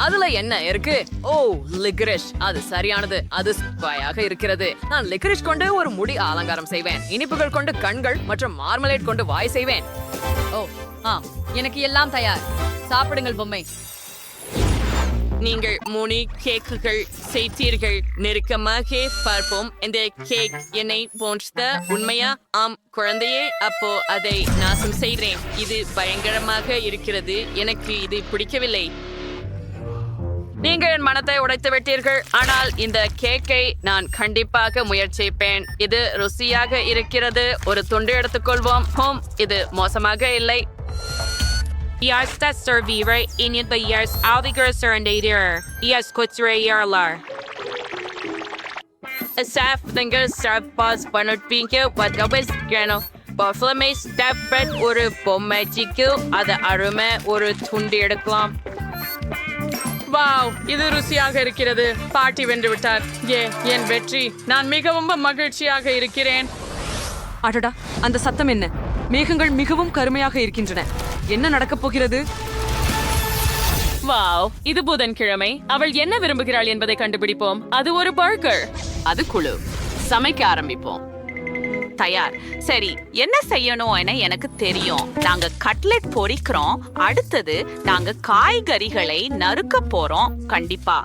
அதுல என்ன இருக்கு? ஓ, லிகரிஷ். அது சரியானது. அது சுவையாக இருக்கிறது. நான் லிகரிஷ் கொண்டு ஒரு முடி அலங்காரம் செய்வேன். இனிப்புகள் கொண்டு கண்கள் மற்றும் மார்மலேட் கொண்டு வாய் செய்வேன். ஓ எனக்கு எல்லாம் தயார். சாப்பிடுங்கள் பொம்மை. நீங்கள் 3 கேக்குகள் செய்தீர்கள். நெருக்கமாக பார்ப்போம். இந்த கேக் என்னை போன்ற உண்மையா? ஆம் குழந்தையே, அப்போ அதை நாசம் செய்கிறேன். இது பயங்கரமாக இருக்கிறது. எனக்கு இது பிடிக்கவில்லை. நீங்கள் என் மனத்தை உடைத்து விட்டீர்கள். ஆனால் இந்த கேக்கை நான் கண்டிப்பாக முயற்சிப்பேன். இது ருசியாக இருக்கிறது. ஒரு துண்டு எடுத்துக்கொள்வோம். இது மோசமாக இல்லை. Yes, that's servire. Init by yes, alvigar serendader. Yes, kutsreyarlar. Asaf, thinger, serve pause, banner pinko, what always, grano. Buffalo may step bread or a bomb magic, other aroma or a tundi எடுக்கலாம். Wow, இது ருசியாக இருக்கிறது. பாட்டி வென்று விட்டார். என் வெற்றி. நான் மிகவும் மகிழ்ச்சியாக இருக்கிறேன். அடடா, அந்த சத்தம் என்ன? மேகங்கள் மிகவும் கருமையாக இருக்கின்றன. என்ன நடக்கப் போகிறது? வாவ், இது புதன்கிழமை. அவள் என்ன விரும்புகிறாள் என்பதை கண்டுபிடிப்போம். அது ஒரு பர்கர். அது குழு. சமைக்க ஆரம்பிப்போம். தயார். சரி, என்ன செய்யணும் என எனக்கு தெரியும். நாங்க கட்லெட் பொரிக்கிறோம். அடுத்தது நாங்க காய்கறிகளை நறுக்க போறோம். கண்டிப்பா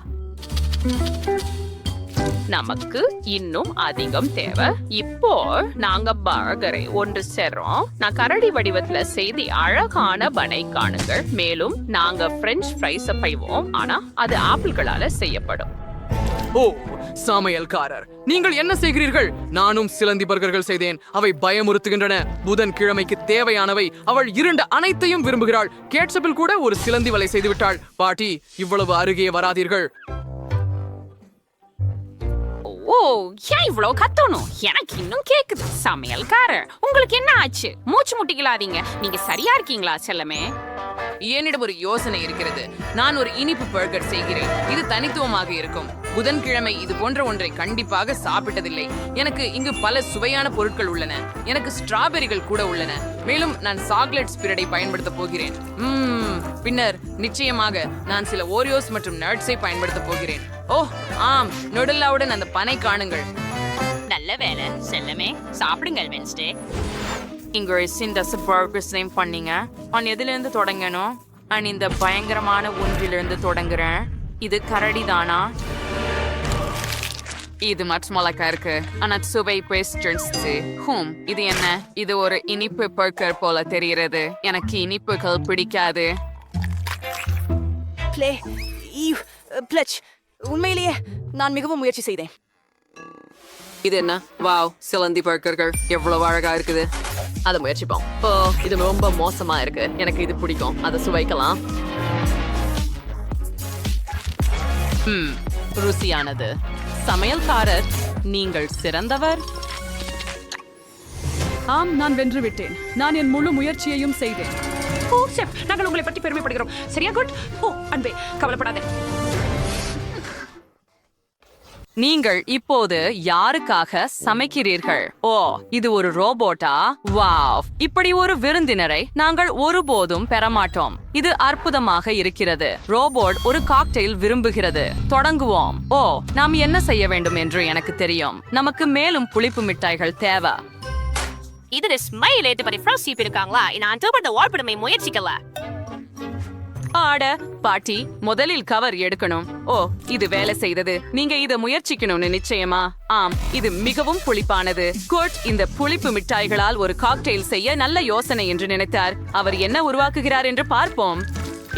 நமக்கு இன்னும் அதிகம் தேவை. இப்போ நாங்க பர்கரை ஒன்று சேர்றோம். நான் கரடி வடிவத்துல செய்தி அழகான பனை காணுங்கள். மேலும் நாங்க பிரெஞ்ச் ஃப்ரைஸ் செய்வோம். ஆனா அது ஆப்பிள்களால செய்யப்படும். ஓ, சமையல்காரர், நீங்கள் என்ன செய்கிறீர்கள்? நானும் சிலந்தி பர்கர்கள் செய்தேன். அவை பயமுறுத்துகின்றன. புதன்கிழமைக்கு தேவையானவை. அவள் 2 அனைத்தையும் விரும்புகிறாள். கேட்சப்பில் கூட ஒரு சிலந்தி வலை செய்து விட்டாள். பாட்டி, இவ்வளவு அருகே வராதீர்கள். ஓ, ஏன் இவ்வளவு கத்தணும்? எனக்கு இன்னும் கேக்குது. சமையல்காரர், உங்களுக்கு என்ன ஆச்சு? மூச்சு முட்டிக்கலாதீங்க. நீங்க சரியா இருக்கீங்களா செல்லமே? என்னிடம் ஒரு யோசனை இருக்கிறது. நான் ஒரு இனிப்பு பர்கர் செய்கிறேன். இது தனித்துவமாக இருக்கும். புதன்கிழமை இது போன்ற ஒன்றை கண்டிப்பாக சாப்பிட்டதில்லை. எனக்கு இங்கு பல சுவையான பொருட்கள் உள்ளன. எனக்கு ஸ்ட்ராபெரிகள் கூட உள்ளன. மேலும் நான் சாக்லேட் ஸ்பிரிட்டை பயன்படுத்த போகிறேன். பின்னர் நிச்சயமாக நான் சில ஓரியோஸ் மற்றும் நட்ஸை பயன்படுத்த போகிறேன். ஓ ஆம், நொடல்லாவுடன் அந்த பனை காணுங்கள். நல்ல வேலை செல்லமே. சாப்பிடுங்கள் வென்ஸ்டே. இங்க இந்த பர்கர்ஸ் நேம் பண்ணீங்க. நான் எதிலிருந்து தொடங்கணும்? நான் இந்த பயங்கரமான ஒன்றிலிருந்து தொடங்குறேன். இது கரடி தானா? இது மற்றமலக்கா இருக்கு. ஆனா சுவை இது என்ன? இது ஒரு இனிப்பு பர்கர் போல தெரிகிறது. எனக்கு இனிப்புகள் பிடிக்காது. உண்மையிலேயே நான் மிகவும் முயற்சி செய்தேன். இது என்ன? வாவ், சிலந்தி பர்கர்கள் எவ்வளவு அழகா இருக்குது. அதை முயற்சிப்போம். ஓ, இது ரொம்ப மோசமா இருக்கு. எனக்கு இது பிடிக்கும். அதை சுவைக்கலாம். ருசியானது. சமையல்காரர், நீங்கள் சிறந்தவர். ஆம், நான் வென்று விட்டேன். நான் என் முழு முயற்சியையும் செய்தேன். ஓ செஃப், நாங்கள் உங்களை பற்றி பெருமைப்படுகிறோம். சரியா? குட். ஓ அன்பே, கவலைப்படாதே. நீங்கள் இப்போது யாருக்காக சமைக்கிறீர்கள்? ஓ, இது ஒரு ரோபோட்டா? வாவ், இப்படி ஒரு விருந்தினரை நாங்கள் ஒருபோதும் பெறமாட்டோம். இது அற்புதமாக இருக்கிறது. ரோபோட் ஒரு காக்டெயில் விரும்புகிறது. தொடங்குவோம். ஓ, நாம் என்ன செய்ய வேண்டும் என்று எனக்கு தெரியும். நமக்கு மேலும் புளிப்பு மிட்டாய்கள் தேவை. இது ஸ்மைல் ஏத்து பத்தி ஃப்ரோஸ் இருக்காங்களா? நான் தூபத்தை வால்படமை முயற்சிக்கல. ஆட பாட்டி, முதலில் கவர் எடுக்கணும். ஓ, இது வேலை செய்தது. நீங்க இதை முயற்சிக்கணும்னு நிச்சயமா? ஆம், இது மிகவும் புளிப்பானது. கோட் இந்த புளிப்பு மிட்டாய்களால் ஒரு காக்டெயில் செய்ய நல்ல யோசனை என்று நினைத்தார். அவர் என்ன உருவாக்குகிறார் என்று பார்ப்போம்.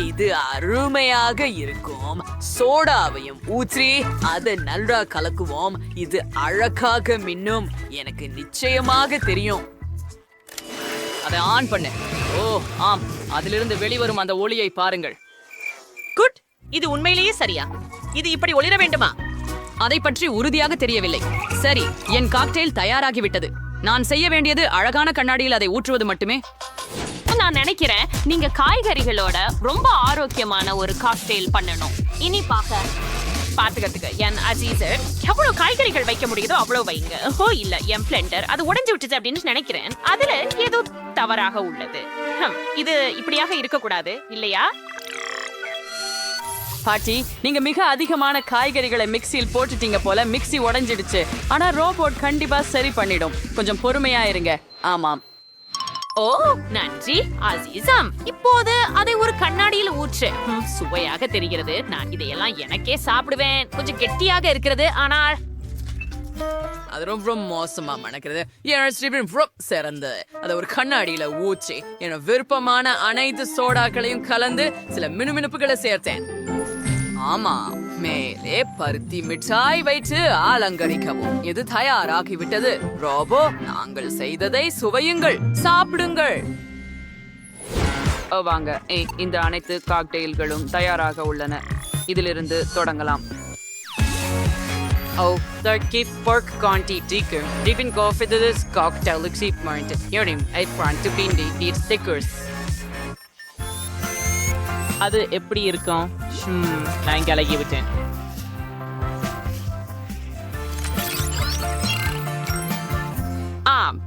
இது அருமையாக இருக்கும். சோடாவையும் ஊற்றி அதை நல்லா கலக்குவோம். இது அழகாக மின்னும். எனக்கு நிச்சயமாக தெரியும். அதை ஆன் பண்ணு. ஓ ஆம், அதிலிருந்து வெளிவரும் அந்த ஒளியை பாருங்கள். குட். இது உண்மையிலேயே சரியா? இது இப்படி ஒளிர வேண்டுமா? அதை பற்றி உறுதியாக தெரியவில்லை. சரி, என் காக்டெயில் தயாராகிவிட்டது. நான் செய்ய வேண்டியது அழகான கண்ணாடியில் அதை ஊற்றுவது மட்டுமே. நான் நினைக்கிறேன் நீங்க காய்கறிகளோட ரொம்ப ஆரோக்கியமான ஒரு காக்டெயில் பண்ணணும். இனி பாத்துக்கிறதுக்கு என் அஜீசர் எவ்வளவு காய்கறிகள் வைக்க முடியுதோ அவ்வளவு வைங்க. ஓ இல்ல, என் பிளெண்டர் அது உடைஞ்சு விட்டுச்சு அப்படின்னு நினைக்கிறேன். அதுல ஏதோ தவறாக உள்ளது. இது இப்படியாக இருக்கக்கூடாது இல்லையா? பாட்டி, நீங்க மிக அதிகமான காய்கறிகளை மிக்சியில் போட்டுட்டீங்க போல. மிக்சி உடைஞ்சிடுச்சு. ஆனா ரோபோட் கண்டிப்பா சரி பண்ணிடும். கொஞ்சம் பொறுமையா இருங்க. ஆமாம். ஓ நன்றி அசீசம். இப்போது அதை ஒரு கண்ணாடியில் ஊற்று. சுவையாக தெரிகிறது. நான் இதையெல்லாம் எனக்கே சாப்பிடுவேன். கொஞ்சம் கெட்டியாக இருக்கிறது, ஆனால் அது ரொம்ப மோசமா மணக்கிறது. சிறந்த அதை ஒரு கண்ணாடியில ஊற்றி என விருப்பமான அனைத்து சோடாக்களையும் கலந்து சில மினுமினுப்புகளை சேர்த்தேன். ஆமா, மேலே பருத்தி மிட்டாய் வைத்து அலங்கரிக்கவும். இது தயாராகிவிட்டது. ரோபோ, நாங்கள் செய்ததை சுவையுங்கள், சாப்பிடுங்கள். வாங்க, இந்த அனைத்து காக்டெயில்களும் தயாராக உள்ளன. இதிலிருந்து தொடங்கலாம். Oh, the keep pork conti dicker. Even go for this cocktail excitement. Hearing I front to bindi eat stickers. அது எப்படி இருக்கும்? நான் இங்க அழகி விட்டேன்.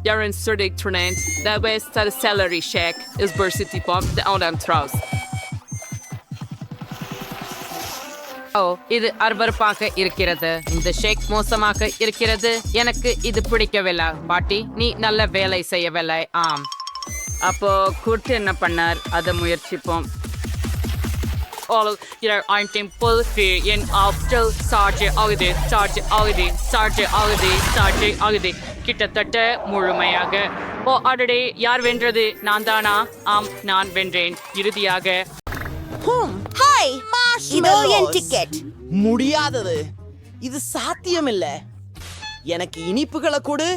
You're in Surdic Trinant. The west of the celery shake is Bursity Pop, the Odam Trouse. ஓ, இது அர்பர்பாக இருக்கிறது. இந்த ஷேக் மோசமாக இருக்கிறது. எனக்கு இது பிடிக்கவில்லை. பாட்டி, நீ நல்ல வேலை செய்யவில்லை. ஆம். அப்போ கூட்டு என்ன பண்ணார்? அதை முயற்சிப்போம். கிட்டத்தட்ட முழுமையாக. ஓ அடடே, யார் வென்றது? நான் தானா? ஆம், நான் வென்றேன். இறுதியாக இதோ என் டிக்கெட். முடியாதது. இது சாத்தியமில்ல. எனக்கு இனிப்புகளை கொடு.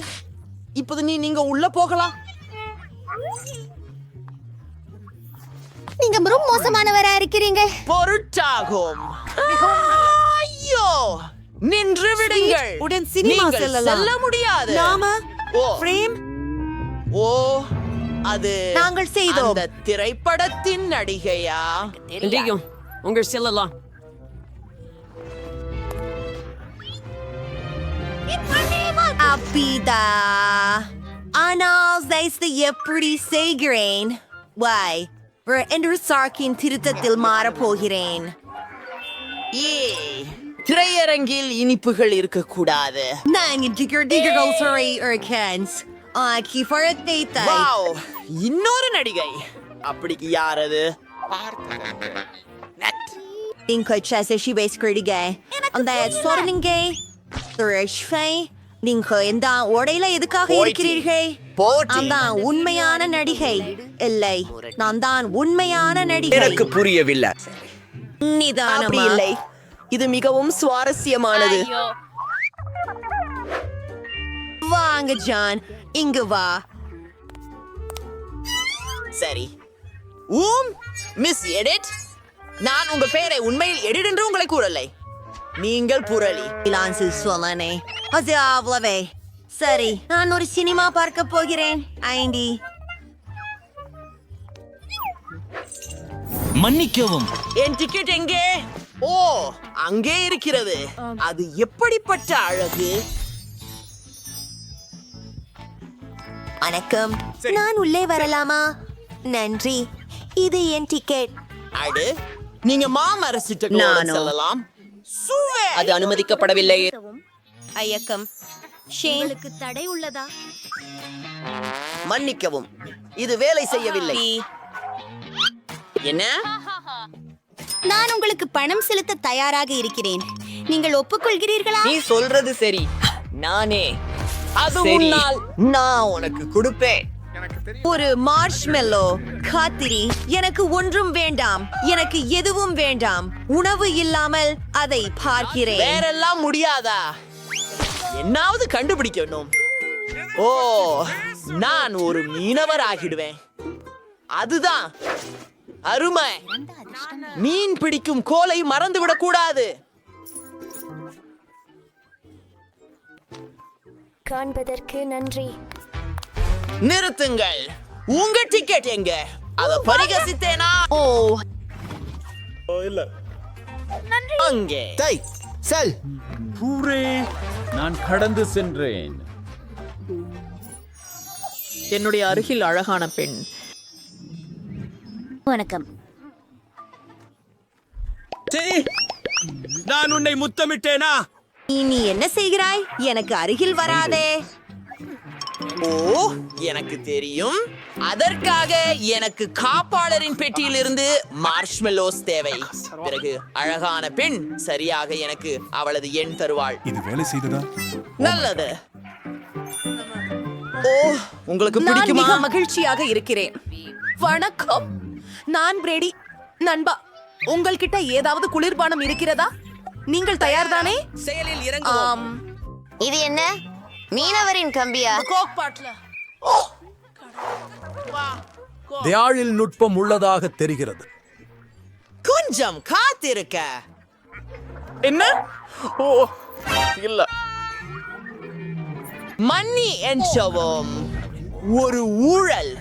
இப்போது நீங்க உள்ள போகலாம். நீங்க ரொம்ப மோசமானவரா இருக்கிறீங்க. பொருட்டாகும். ஐயோ, நின்று விடுங்கள். உடன் சினிமா நீங்கள் செல்லலாம். செல்ல முடியாது. நாம ஓ பிரேம். ஓ அது நாங்கள் செய்தோம். அந்த திரைப்படத்தின் நடிகையா? உங்கள் செல்லலாம். அப்பிதா ஆனால் தைஸ்து எப்படி செய்கிறேன்? Why? என்று சார்க்கின் திருத்தத்தில் மாறப்போகிறேன். திரையரங்கில் இனிப்புகள் இருக்கக்கூடாது. வாவ், இன்னொரு நடிகை. அப்படி யாரது? நீங்க எந்த உடையில எதுக்காக இருக்கிறீர்கள்? நான் உண்மையான நடிகை இல்லை, நான் தான் உண்மையான நடிகை. எனக்கு புரியவில்லை. நிதானமா இல்லை, இது மிகவும் சுவாரஸ்யமானது. வாங்க ஜான், இங்கு வா. சரி. மிஸ் எடிட், நான் உங்க பெயரை உண்மையில் எடிட் என்று உங்களை கூறலை. நீங்கள் புரளி. சொல்லனே, அது அவ்வளவே. சரி, நான் ஒரு சினிமா பார்க்க போகிறேன். ஐண்டி, மன்னிக்கவும். என் டிக்கெட் எங்கே? ஓ, அங்கே இருக்கிறது. அது எப்படிப்பட்ட அழகு! வணக்கம், நான் உள்ளே வரலாமா? நன்றி, இது என் டிக்கெட். அடு, நீங்க மாமரசிட்ட செல்லலாம். அது அனுமதிக்கப்படவில்லை. ஐயக்கம், ஷேனுக்கு தடை உள்ளதா? மன்னிக்கவும், இது வேலை செய்யவில்லை. என்ன? நான் உங்களுக்கு பணம் செலுத்த தயாராக இருக்கிறேன். நீங்கள் ஒப்புக்கொள்கிறீர்களா? நீ சொல்றது சரி. நானே அது உன்னால் நான் உனக்கு கொடுப்பேன். ஒரு மார்ஷ்மெல்லோ காத்திரி. எனக்கு ஒன்றும் வேண்டாம், எனக்கு எதுவும் வேண்டாம். உணவு இல்லாமல் அதை பார்க்கிறேன். வேறெல்லாம் முடியாதா? என்னாவது கண்டுபிடிக்கணும். ஓ, நான் ஒரு மீனவர் ஆகிடுவேன். அதுதான் அருமை. மீன் பிடிக்கும் கோலை மறந்துவிடக் கூடாது. காண்பதற்கு நன்றி. நிறுத்துங்கள். உங்க டிக்கெட் எங்க? அத பரிகசித்தேனா? ஓ, இல்ல. அங்கே. செல். பூரே, நான் கடந்து சென்றேன். என்னுடைய அருகில் அழகான பெண். வணக்கம். நான் உன்னை முத்தமிட்டேனா? நீ என்ன செய்கிறாய்? எனக்கு அருகில் வராதே. ஓ, எனக்கு தெரியும். அதற்காக எனக்கு காப்பாளரின் பெட்டியிலிருந்து மார்ஷ்மெல்லோஸ் தேவை. பிறகு அழகான பெண் சரியாக எனக்கு அவளது எண் தருவாள். இது வேலை செய்ததா? நல்லது. ஓ, உங்களுக்கு நான் பிடிக்குமா? மிக மகிழ்ச்சியாக இருக்கிறேன். வணக்கம், நான் பிரெடி. நண்பா, உங்கள்கிட்ட ஏதாவது குளிர்பானம் இருக்கிறதா? நீங்கள் தயார்தானே? செயலில் இறங்குவோம். இது என்ன? மீனவரின் கம்பியா? கோக் பாட்ல. தியாழில் நுட்பம் உள்ளதாக தெரிகிறது. கொஞ்சம் காத்திருக்க. என்ன? ஓ, இல்ல. மன்னி என்றவும் ஒரு ஊழல்.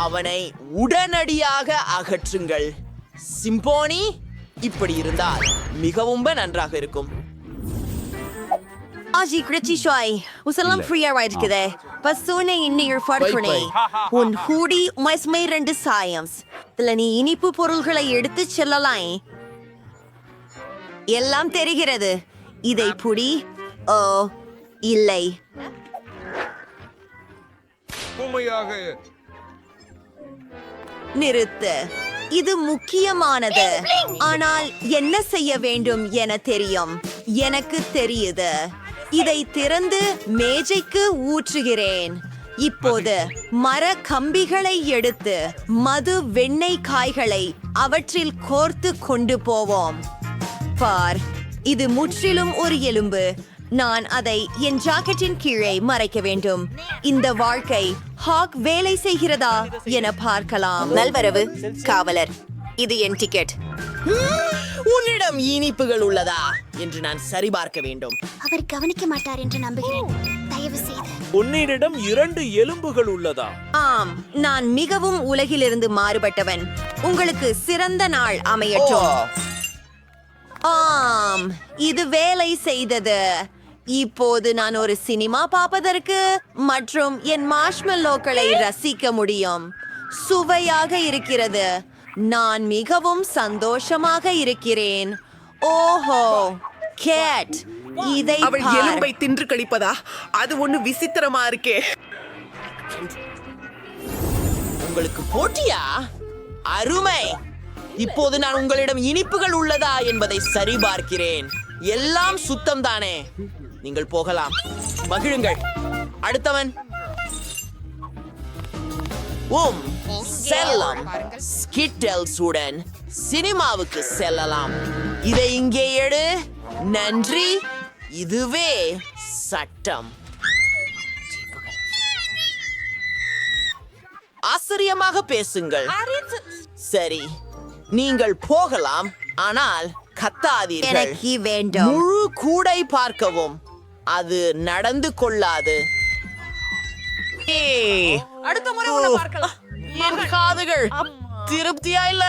அவனை உடனடியாக அகற்றுங்கள். சிம்போனி, இப்படி இருந்தால் மிகவும் நன்றாக இருக்கும். Aji Gritty Shoy, Usalam Free Ride Kide, Pasune in near Farkune, Un Hudi, my smate and science, Lani Inipu Porulhala Edith Chelalai Yelam Terigere, Ide Pudi, oh, Illay. நிறுத்து. இது முக்கியமானது. ஆனால் என்ன செய்ய வேண்டும் என தெரியும். எனக்கு தெரியுது. இதை திறந்து மேஜைக்கு ஊற்றுகிறேன். இப்போது மர கம்பிகளை எடுத்து மது வெண்ணெய் காய்களை அவற்றில் கோர்த்து கொண்டு போவோம். பார், இது முற்றிலும் ஒரு எலும்பு. நான் அதை என் ஜாக்கெட்டின் கீழே மறைக்க வேண்டும். இந்த வாழ்க்கை ஹாக் வேலை செய்கிறதா என பார்க்கலாம். நல்வரவு காவலர், இது என் டிக்கெட். உன்னிடம் இனிப்புகள் உள்ளதா என்று நான் சரிபார்க்க வேண்டும். அவர் கவனிக்க மாட்டார் என்று நம்புகிறேன். தயவு செய்து உன்னிடம் 2 எலும்புகள் உள்ளதா? ஆம், நான் மிகவும் உலகிலிருந்து மாறுபட்டவன். உங்களுக்கு சிறந்த நாள் அமையட்டும். ஆம், இது வேலை செய்தது. இப்போது நான் ஒரு சினிமா பார்ப்பதற்கு மற்றும் என் மார்ஷ்மெல்லோக்களை ரசிக்க முடியும். சுவையாக இருக்கிறது. நான் மிகவும் சந்தோஷமாக இருக்கிறேன். ஓஹோ, கேட், இதை அவள் பார். எலும்பை தின்று கழிப்பதா? அது ஒண்ணு விசித்திரமா இருக்கே. உங்களுக்கு போட்டியா? அருமை. இப்போது நான் உங்களிடம் இனிப்புகள் உள்ளதா என்பதை சரிபார்க்கிறேன். எல்லாம் சுத்தம் தானே. நீங்கள் போகலாம். மகிழுங்கள். அடுத்தவன். செல்லம். ஸ்கிட்டல்ஸ் உடன் சினிமாவுக்கு செல்லலாம். இதை இங்கே எடு. நன்றி. இதுவே சட்டம். ஆச்சரியமாக பேசுங்கள். சரி, நீங்கள் போகலாம். ஆனால் கத்தாதீர்கள். எனக்கு வேண்டும். முழு கூடை பார்க்கவும். அது நடந்து கொள்ளாது. அடுத்த முறை உன்னை பார்க்கலாம். என் காதுகள் திருப்தியா இல்ல?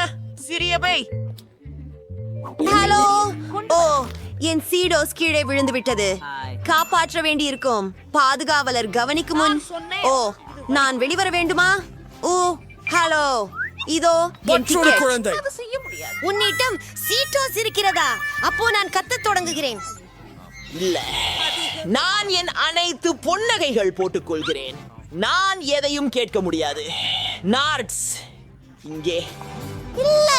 சிறிய பை. ஹலோ. ஓ, என் சீடோஸ் கீழே விழுந்து விட்டது. காப்பாற்ற வேண்டியிருக்கும். பாதுகாவலர் கவனிக்கும் முன். ஓ, நான் வெளிவர வேண்டுமா? ஓ, ஹலோ. இதோ என் டிக்கெட். குழந்தை. உன்னிடம் சீட்டோஸ் இருக்கிறதா? அப்போ நான் கத்தத் தொடங்குகிறேன். இல்ல, நான் என் அனைத்து பொன்னகைகள் போட்டுக் கொள்கிறேன். நான் எதையும் கேட்க முடியாது. நார்ட்ஸ் இங்கே. இல்ல,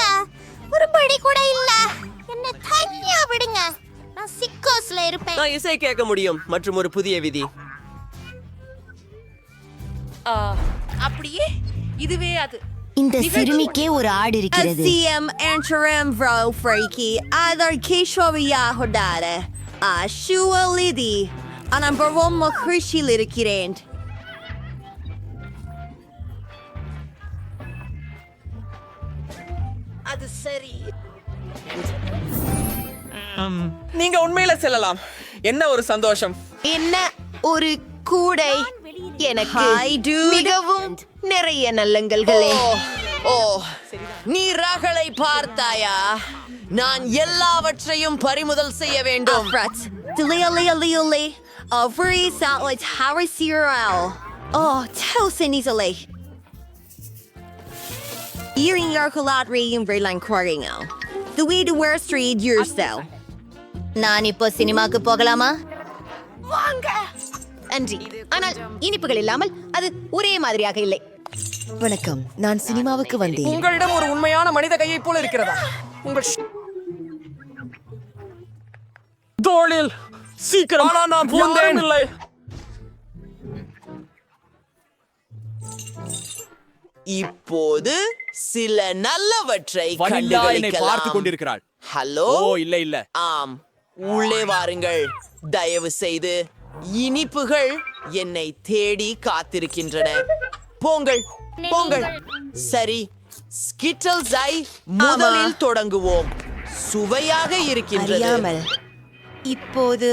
ஒரு படி கூட இல்ல. என்ன தனியா விடுங்க. நான் சிக்கோஸ்ல இருப்பேன். நான் இசை கேட்க முடியும். மற்றும் ஒரு புதிய விதி. அப்படியே இதுவே அது. இந்த சிறுமிக்கே ஒரு ஆடு இருக்கிறது. CM Antaram Vro Freaky Adar Kishoria Hodare Ashua Lidi Anambarom Mokrishi இருக்கிறேன். அது சரி. நீங்க உண்மையில செல்லலாம். என்ன ஒரு சந்தோஷம். என்ன ஒரு கூடை. எனக்கு மிகவும் நிறைய நல்லங்கள்களே. ஓ, நீ ரகளை பார்த்தாயா? நான் எல்லாவற்றையும் பறிமுதல் செய்ய வேண்டும். நான் இப்போ சினிமாக்கு போகலாமா? நன்றி. ஆனால் இனிப்புகள் இல்லாமல் அது ஒரே மாதிரியாக இல்லை. வணக்கம், நான் சினிமாவுக்கு வந்தேன். உங்களிடம் ஒரு உண்மையான மனித கையை போல இருக்கிறதா? உங்கள் தோளில் சீக்கிரம். நான் போந்தேன். இல்லை. இப்போது சில நல்லவற்றை வனில்லா என்னை பார்த்து கண்டுகளிக்கலாம். கொண்டிருக்கிறாள். ஹலோ. ஓ, இல்ல இல்ல. ஆம், உள்ளே வாருங்கள். தயவு செய்து. இனிப்புகள் என்னை தேடி காத்திருக்கின்றன. போங்கள், போங்கள். சரி, ஸ்கிட்டல்ஸை முதலில் தொடங்குவோம். சுவையாக இருக்கின்றது. அறியாமல் இப்போது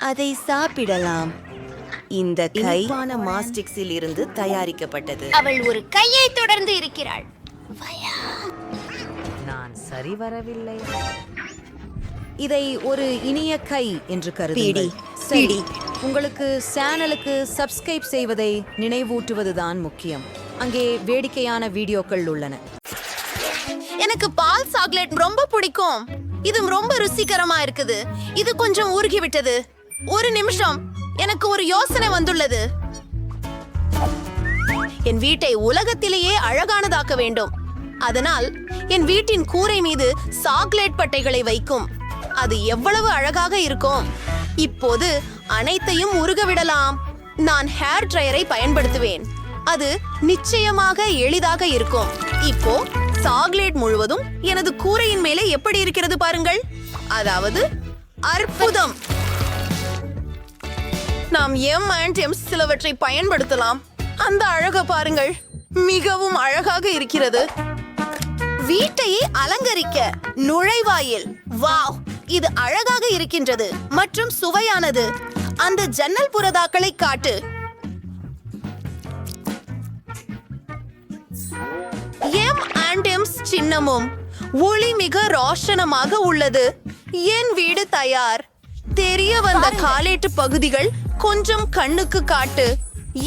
அதை சாப்பிடலாம். இந்த கைப்பான மாஸ்டிக்ஸில் இருந்து தயாரிக்கப்பட்டது. அவள் ஒரு கையை தொடர்ந்து இருக்கிறாள். நான் சரி வரவில்லை. இதை ஒரு இனிய கை என்று கருதுங்கள். பிடி. உங்களுக்கு சேனலுக்கு சப்ஸ்கிரைப் செய்வதை நினைவூட்டுவதுதான் முக்கியம். அங்கே வேடிக்கையான வீடியோக்கள் உள்ளன. எனக்கு பால் சாக்லேட் ரொம்ப பிடிக்கும். இது ரொம்ப ருசிகரமா இருக்குது. இது கொஞ்சம் உருகி விட்டது. ஒரு நிமிஷம், எனக்கு ஒரு யோசனை வந்துள்ளது. என் வீட்டை உலகத்திலேயே அழகானதாக்க வேண்டும். அதனால் என் வீட்டின் கூரை மீது சாக்லேட் பட்டைகளை வைக்கும். அது எவ்வளவு அழகாக இருக்கும். இப்போது அனைத்தையும் உருக விடலாம். நான் ஹேர் ட்ரையரை பயன்படுத்துவேன். அது நிச்சயமாக எளிதாக இருக்கும். இப்போ சாக்லேட் முழுவதும் எனது கூரையின் மேலே எப்படி இருக்கிறது பாருங்கள். அதாவது அற்புதம். நாம் M&M சிலவற்றை பயன்படுத்தலாம். அந்த அழக பாருங்கள், மிகவும் அழகாக இருக்கிறது. வீட்டையே அலங்கரிக்க நுழைவாயில். வாவ், இது அழகாக இருக்கின்றது மற்றும் சுவையானது. அந்த ஜன்னல் புறதாக்களை காட்டு. சின்னமும் ஒளி மிக ரோஷனமாக உள்ளது. என் வீடு தயார். தெரிய வந்த காலேட்டு பகுதிகள் கொஞ்சம் கண்ணுக்கு காட்டு.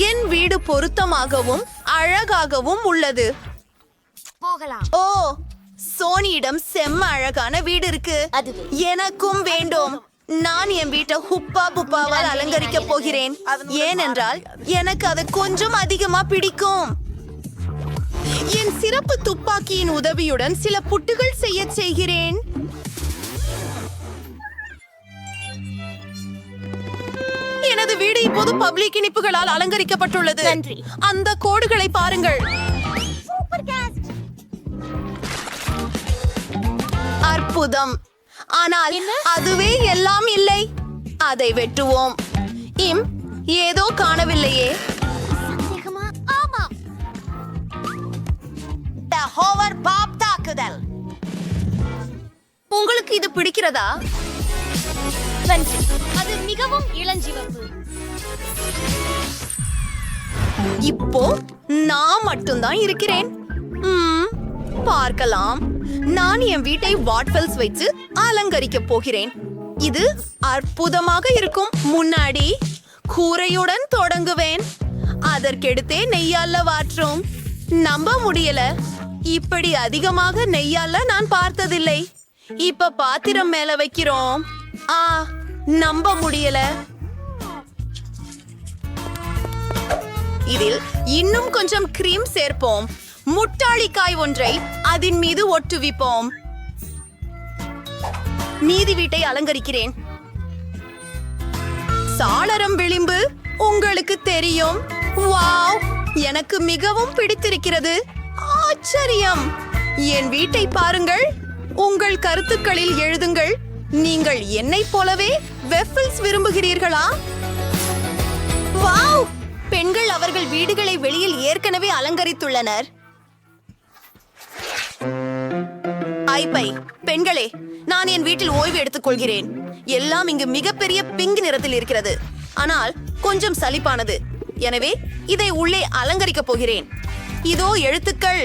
என் வீடு பொருத்தமாகவும் அழகாகவும் உள்ளது. போகலாம். ஓ, சோனியிடம் செம்ம அழகான வீடு இருக்கு. எனக்கும் வேண்டும். நான் என் வீட்டை ஹுப்பா புப்பாவால் அலங்கரிக்க போகிறேன். ஏனென்றால் எனக்கு அது கொஞ்சம் அதிகமா பிடிக்கும். என் சிறப்பு துப்பாக்கியின் உதவியுடன் சில புட்டுகள் செய்கிறேன். எனது வீடு இப்போது பப்ளிக் இனிப்புகளால் அலங்கரிக்கப்பட்டுள்ளது. அந்த கோடுகளை பாருங்கள். அற்புதம். ஆனால் அதுவே எல்லாம் இல்லை. அதை வெட்டுவோம். ஏதோ காணவில்லையே. உங்களுக்கு இது பிடிக்கிறதா? அது மிகவும் இளஞ்சிவப்பு. இப்போ நான் மட்டும்தான் இருக்கிறேன். பார்க்கலாம். நான் என் வீட்டை வாட்ஃபெல்ஸ் வைத்து அலங்கரிக்க போகிறேன். இது அற்புதமாக இருக்கும். முன்னாடி கூரையுடன் தொடங்குவேன். அதற்கெடுத்தே நெய்யால வாற்றும். நம்ப முடியல. இப்படி அதிகமாக நெய்யால நான் பார்த்ததில்லை. இப்ப பாத்திரம் மேல வைக்கிறோம். நம்ப முடியல. இதில் இன்னும் கொஞ்சம் கிரீம் சேர்ப்போம். முட்டாளிக்காய் ஒன்றை அதன் மீது ஒட்டுவிப்போம். மீதி வீட்டை அலங்கரிக்கிறேன். சாளரம் விளிம்பு உங்களுக்கு தெரியும். வாவ், எனக்கு மிகவும் பிடித்திருக்கிறது. ஆச்சரியம். என் வீட்டை பாருங்கள். உங்கள் கருத்துக்களில் எழுதுங்கள். நீங்கள் என்னைப் போலவே வெஃபிள்ஸ் விரும்புகிறீர்களா? வாவ், பெண்கள் அவர்கள் வீடுகளை வெளியில் ஏற்கனவே அலங்கரித்துள்ளனர். ஐபை பெண்களே, நான் என் வீட்டில் ஓய்வு எடுத்துக் கொள்கிறேன். எல்லாம் இங்கு மிகப்பெரிய பிங்க் நிறத்தில் இருக்கிறது, ஆனால் கொஞ்சம் சலிப்பானது. எனவே இதை உள்ளே அலங்கரிக்கப் போகிறேன். இதோ எழுத்துக்கள்.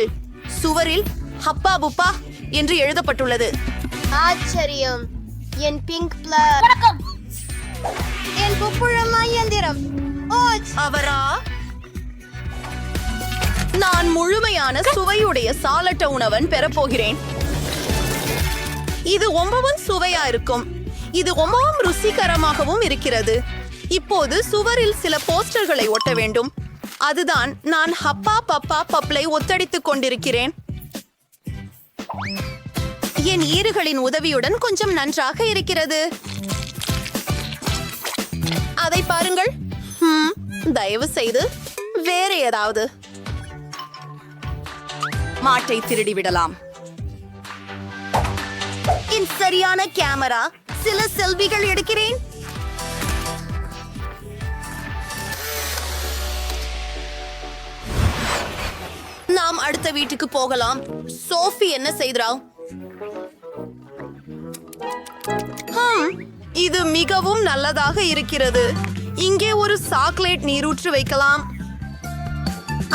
சுவரில் ஹப்பா புப்பா என்று எழுதப்பட்டுள்ளது. ஆச்சரியம். என் பிங்க் பிளர். என் புப்புழமா இயந்திரம். அவரா? நான் முழுமையான சுவையுடைய சாலட்ட உணவன் பெறப்போகிறேன். இது ரொம்பவும் சுவையா இருக்கும். இது ரொம்பவும் ருசிகரமாகவும் இருக்கிறது. இப்போது சுவரில் சில போஸ்டர்களை ஒட்ட வேண்டும். அதுதான் நான் ஹப்பா பப்பா பப்ளை ஒத்தடித்துக் கொண்டிருக்கிறேன். என் ஈறுகளின் உதவியுடன் கொஞ்சம் நன்றாக இருக்கிறது. அதை பாருங்கள். தயவு செய்து வேற ஏதாவது. மாட்டை திருடி விடலாம். என் சரியான கேமரா. சில செல்விகள் எடுக்கிறேன். நாம் அடுத்த வீட்டுக்கு போகலாம். சோஃபி என்ன செய்கிறா? இது மிகவும் நல்லதாக இருக்கிறது. இங்கே ஒரு சாக்லேட் நீரூற்று வைக்கலாம்.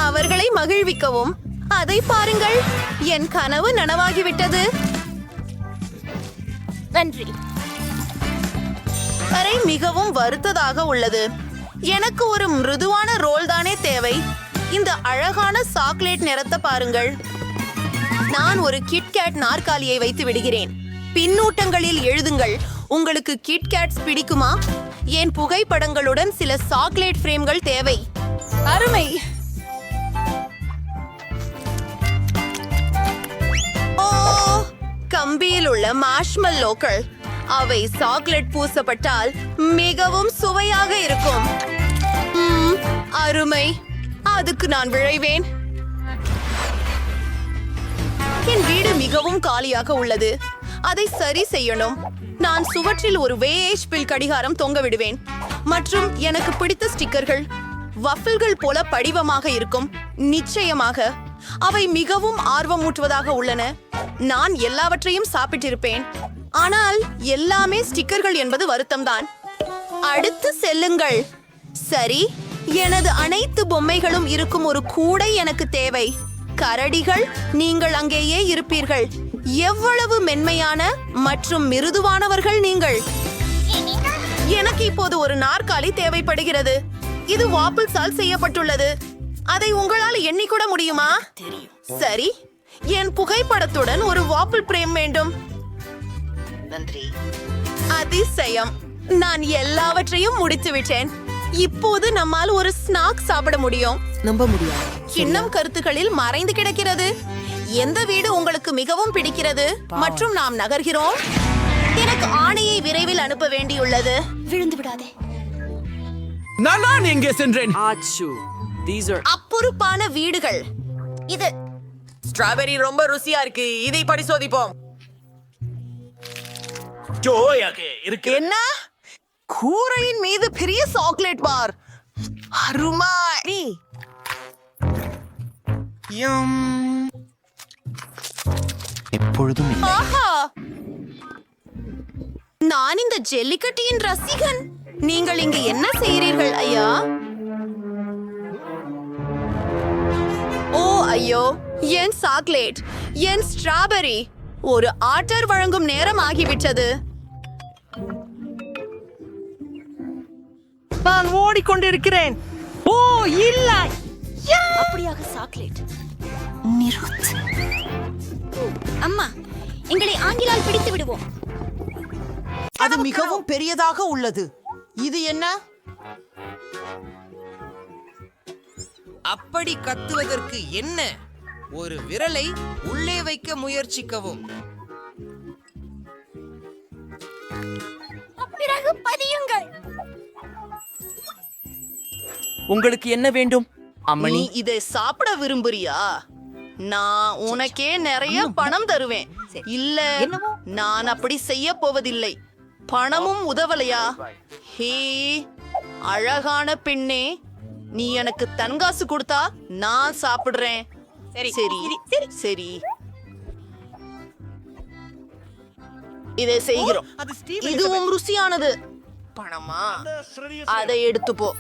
அவர்களை மகிழ்விக்கவும். அதை பாருங்கள். என் கனவு நனவாகிவிட்டது. நன்றி. அறை மிகவும் வருத்ததாக உள்ளது. எனக்கு ஒரு மிருதுவான ரோல் தானே தேவை. இந்த அழகான சாக்லேட் நிறத்தை பாருங்கள். நான் ஒரு கிட்கேட் நாற்காலியை வைத்து விடுகிறேன். பின்னூட்டங்களில் எழுதுங்கள். உங்களுக்கு கிட்கேட்ஸ் பிடிக்குமா? என் புகைப்படங்களுடன் சில சாக்லேட் ஃப்ரேம்கள் தேவை. அருமை. ஓ, கம்பியில் உள்ள மார்ஷ்மெல்லோக்கள். அவை சாக்லேட் பூசப்பட்டால் மிகவும் சுவையாக இருக்கும். அருமை. அதுக்கு நான் விழைவேன். என் வீடு மிகவும் காலியாக உள்ளது. அதை சரி செய்யணும். நான் சுவற்றில் ஒரு வேஷ்பில் கடிகாரம் தொங்க விடுவேன். மற்றும் எனக்கு பிடித்த ஸ்டிக்கர்கள். வஃபிள்கள் போல படிவமாக இருக்கும். நிச்சயமாக அவை மிகவும் ஆர்வமூட்டுவதாக உள்ளன. நான் எல்லாவற்றையும் சாப்பிட்டிருப்பேன். ஆனால் எல்லாமே ஸ்டிக்கர்கள் என்பது வருத்தம்தான். அடுத்து செல்லுங்கள். சரி, எனது அனைத்து பொம்மைகளும் இருக்கும் ஒரு கூடை எனக்கு தேவை. கரடிகள், நீங்கள் அங்கேயே இருப்பீர்கள். எவ்வளவு மென்மையான மற்றும் மிருதுவானவர்கள் நீங்கள். எனக்கு இப்போது ஒரு நாற்காலி தேவைப்படுகிறது. இது வாப்பிள்ஸால் செய்யப்பட்டுள்ளது. அதை உங்களால் எண்ணிக்கூட முடியுமா? சரி, என் புகைப்படத்துடன் ஒரு வாப்பிள் பிரேம் வேண்டும். நன்றி. அதிசயம், நான் எல்லாவற்றையும் முடித்து விட்டேன். இப்போது நம்மால் ஒரு ஸ்நாக் சாப்பிட முடியும். நம்ப முடியாது. கிண்ணம் கருத்துகளில் மறைந்து கிடக்கிறது. எந்த வீடு உங்களுக்கு மிகவும் பிடிக்கிறது மற்றும் நாம் நகர்கிறோம். எனக்கு ஆணையை விரைவில் அனுப்ப வேண்டியுள்ளது. விழுந்து விடாதே. நான் எங்கே சென்றேன்? அப்பொறுப்பான வீடுகள். இது ஸ்ட்ராபெரி ரொம்ப ருசியா இருக்கு. இதை பரிசோதிப்போம். என்ன? கூரையின் மீது பெரிய சாக்லேட் பார். அருமை. எப்பொழுதும் ஆஹா, நான் இந்த ஜெல்லிக்கட்டியின் ரசிகன். நீங்கள் இங்கு என்ன செய்கிறீர்கள் ஐயா? ஓ ஐயோ, என் சாக்லேட், என் ஸ்ட்ராபெரி. ஒரு ஆர்டர் வழங்கும் நேரம் ஆகிவிட்டது. நான் ஓடிக்கொண்டிருக்கிறேன். ஓ இல்லை. அப்படியாக சாக்லேட். நிறுத். அம்மா, எங்களை ஆங்கிலால் பிடித்து விடுவோம். அது மிகவும் பெரியதாக உள்ளது. இது என்ன? அப்படி கத்துவதற்கு என்ன? ஒரு விரலை உள்ளே வைக்க முயற்சிக்கவும். பிறகு பதியுங்கள். உங்களுக்கு என்ன வேண்டும்? நீ இதை சாப்பிட விரும்புறியா? நான் உனக்கே நிறைய பணம் தருவேன். இல்ல, நான் அப்படி செய்ய போவதில்லை. பணமும் உதவலையா? ஹே அழகான பெண்ணே, நீ எனக்கு தன்காசு கொடுத்தா நான் சாப்பிடுறேன். சரி சரி, இதை செய்கிறோம். இதுவும் ருசியானது. பணமா? அதை எடுத்து போ.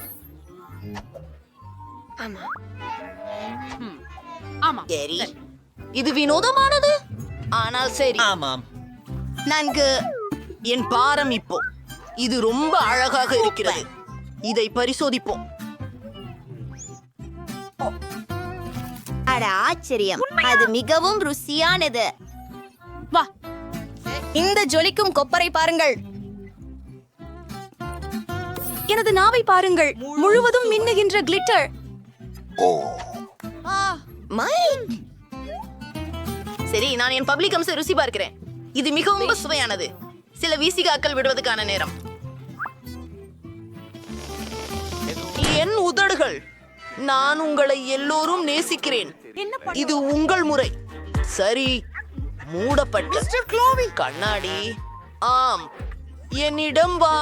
சரி, இது வினோதமானது, ஆனால் சரி. ஆமாம். நன்கு. என் பாரம் இப்போ. இது ரொம்ப அழகாக இருக்கிறது. இதை பரிசோதிப்போம். அட ஆச்சரியம், அது மிகவும் ருசியானது. வா, இந்த ஜொலிக்கும் கொப்பரை பாருங்கள். எனது நாவை பாருங்கள், முழுவதும் மின்னுகின்ற கிளிட்டர். சரி, நான் என் பப்ளிக் அம்ச ருசி பார்க்கிறேன். இது மிகவும் சுவையானது. சில வீசிகாக்கள் விடுவதற்கான நேரம். என் உதடுகள், நான் உங்களை எல்லோரும் நேசிக்கிறேன். இது உங்கள் முறை. சரி, மூடப்பட்ட கண்ணாடி. ஆம், என்னிடம் வா.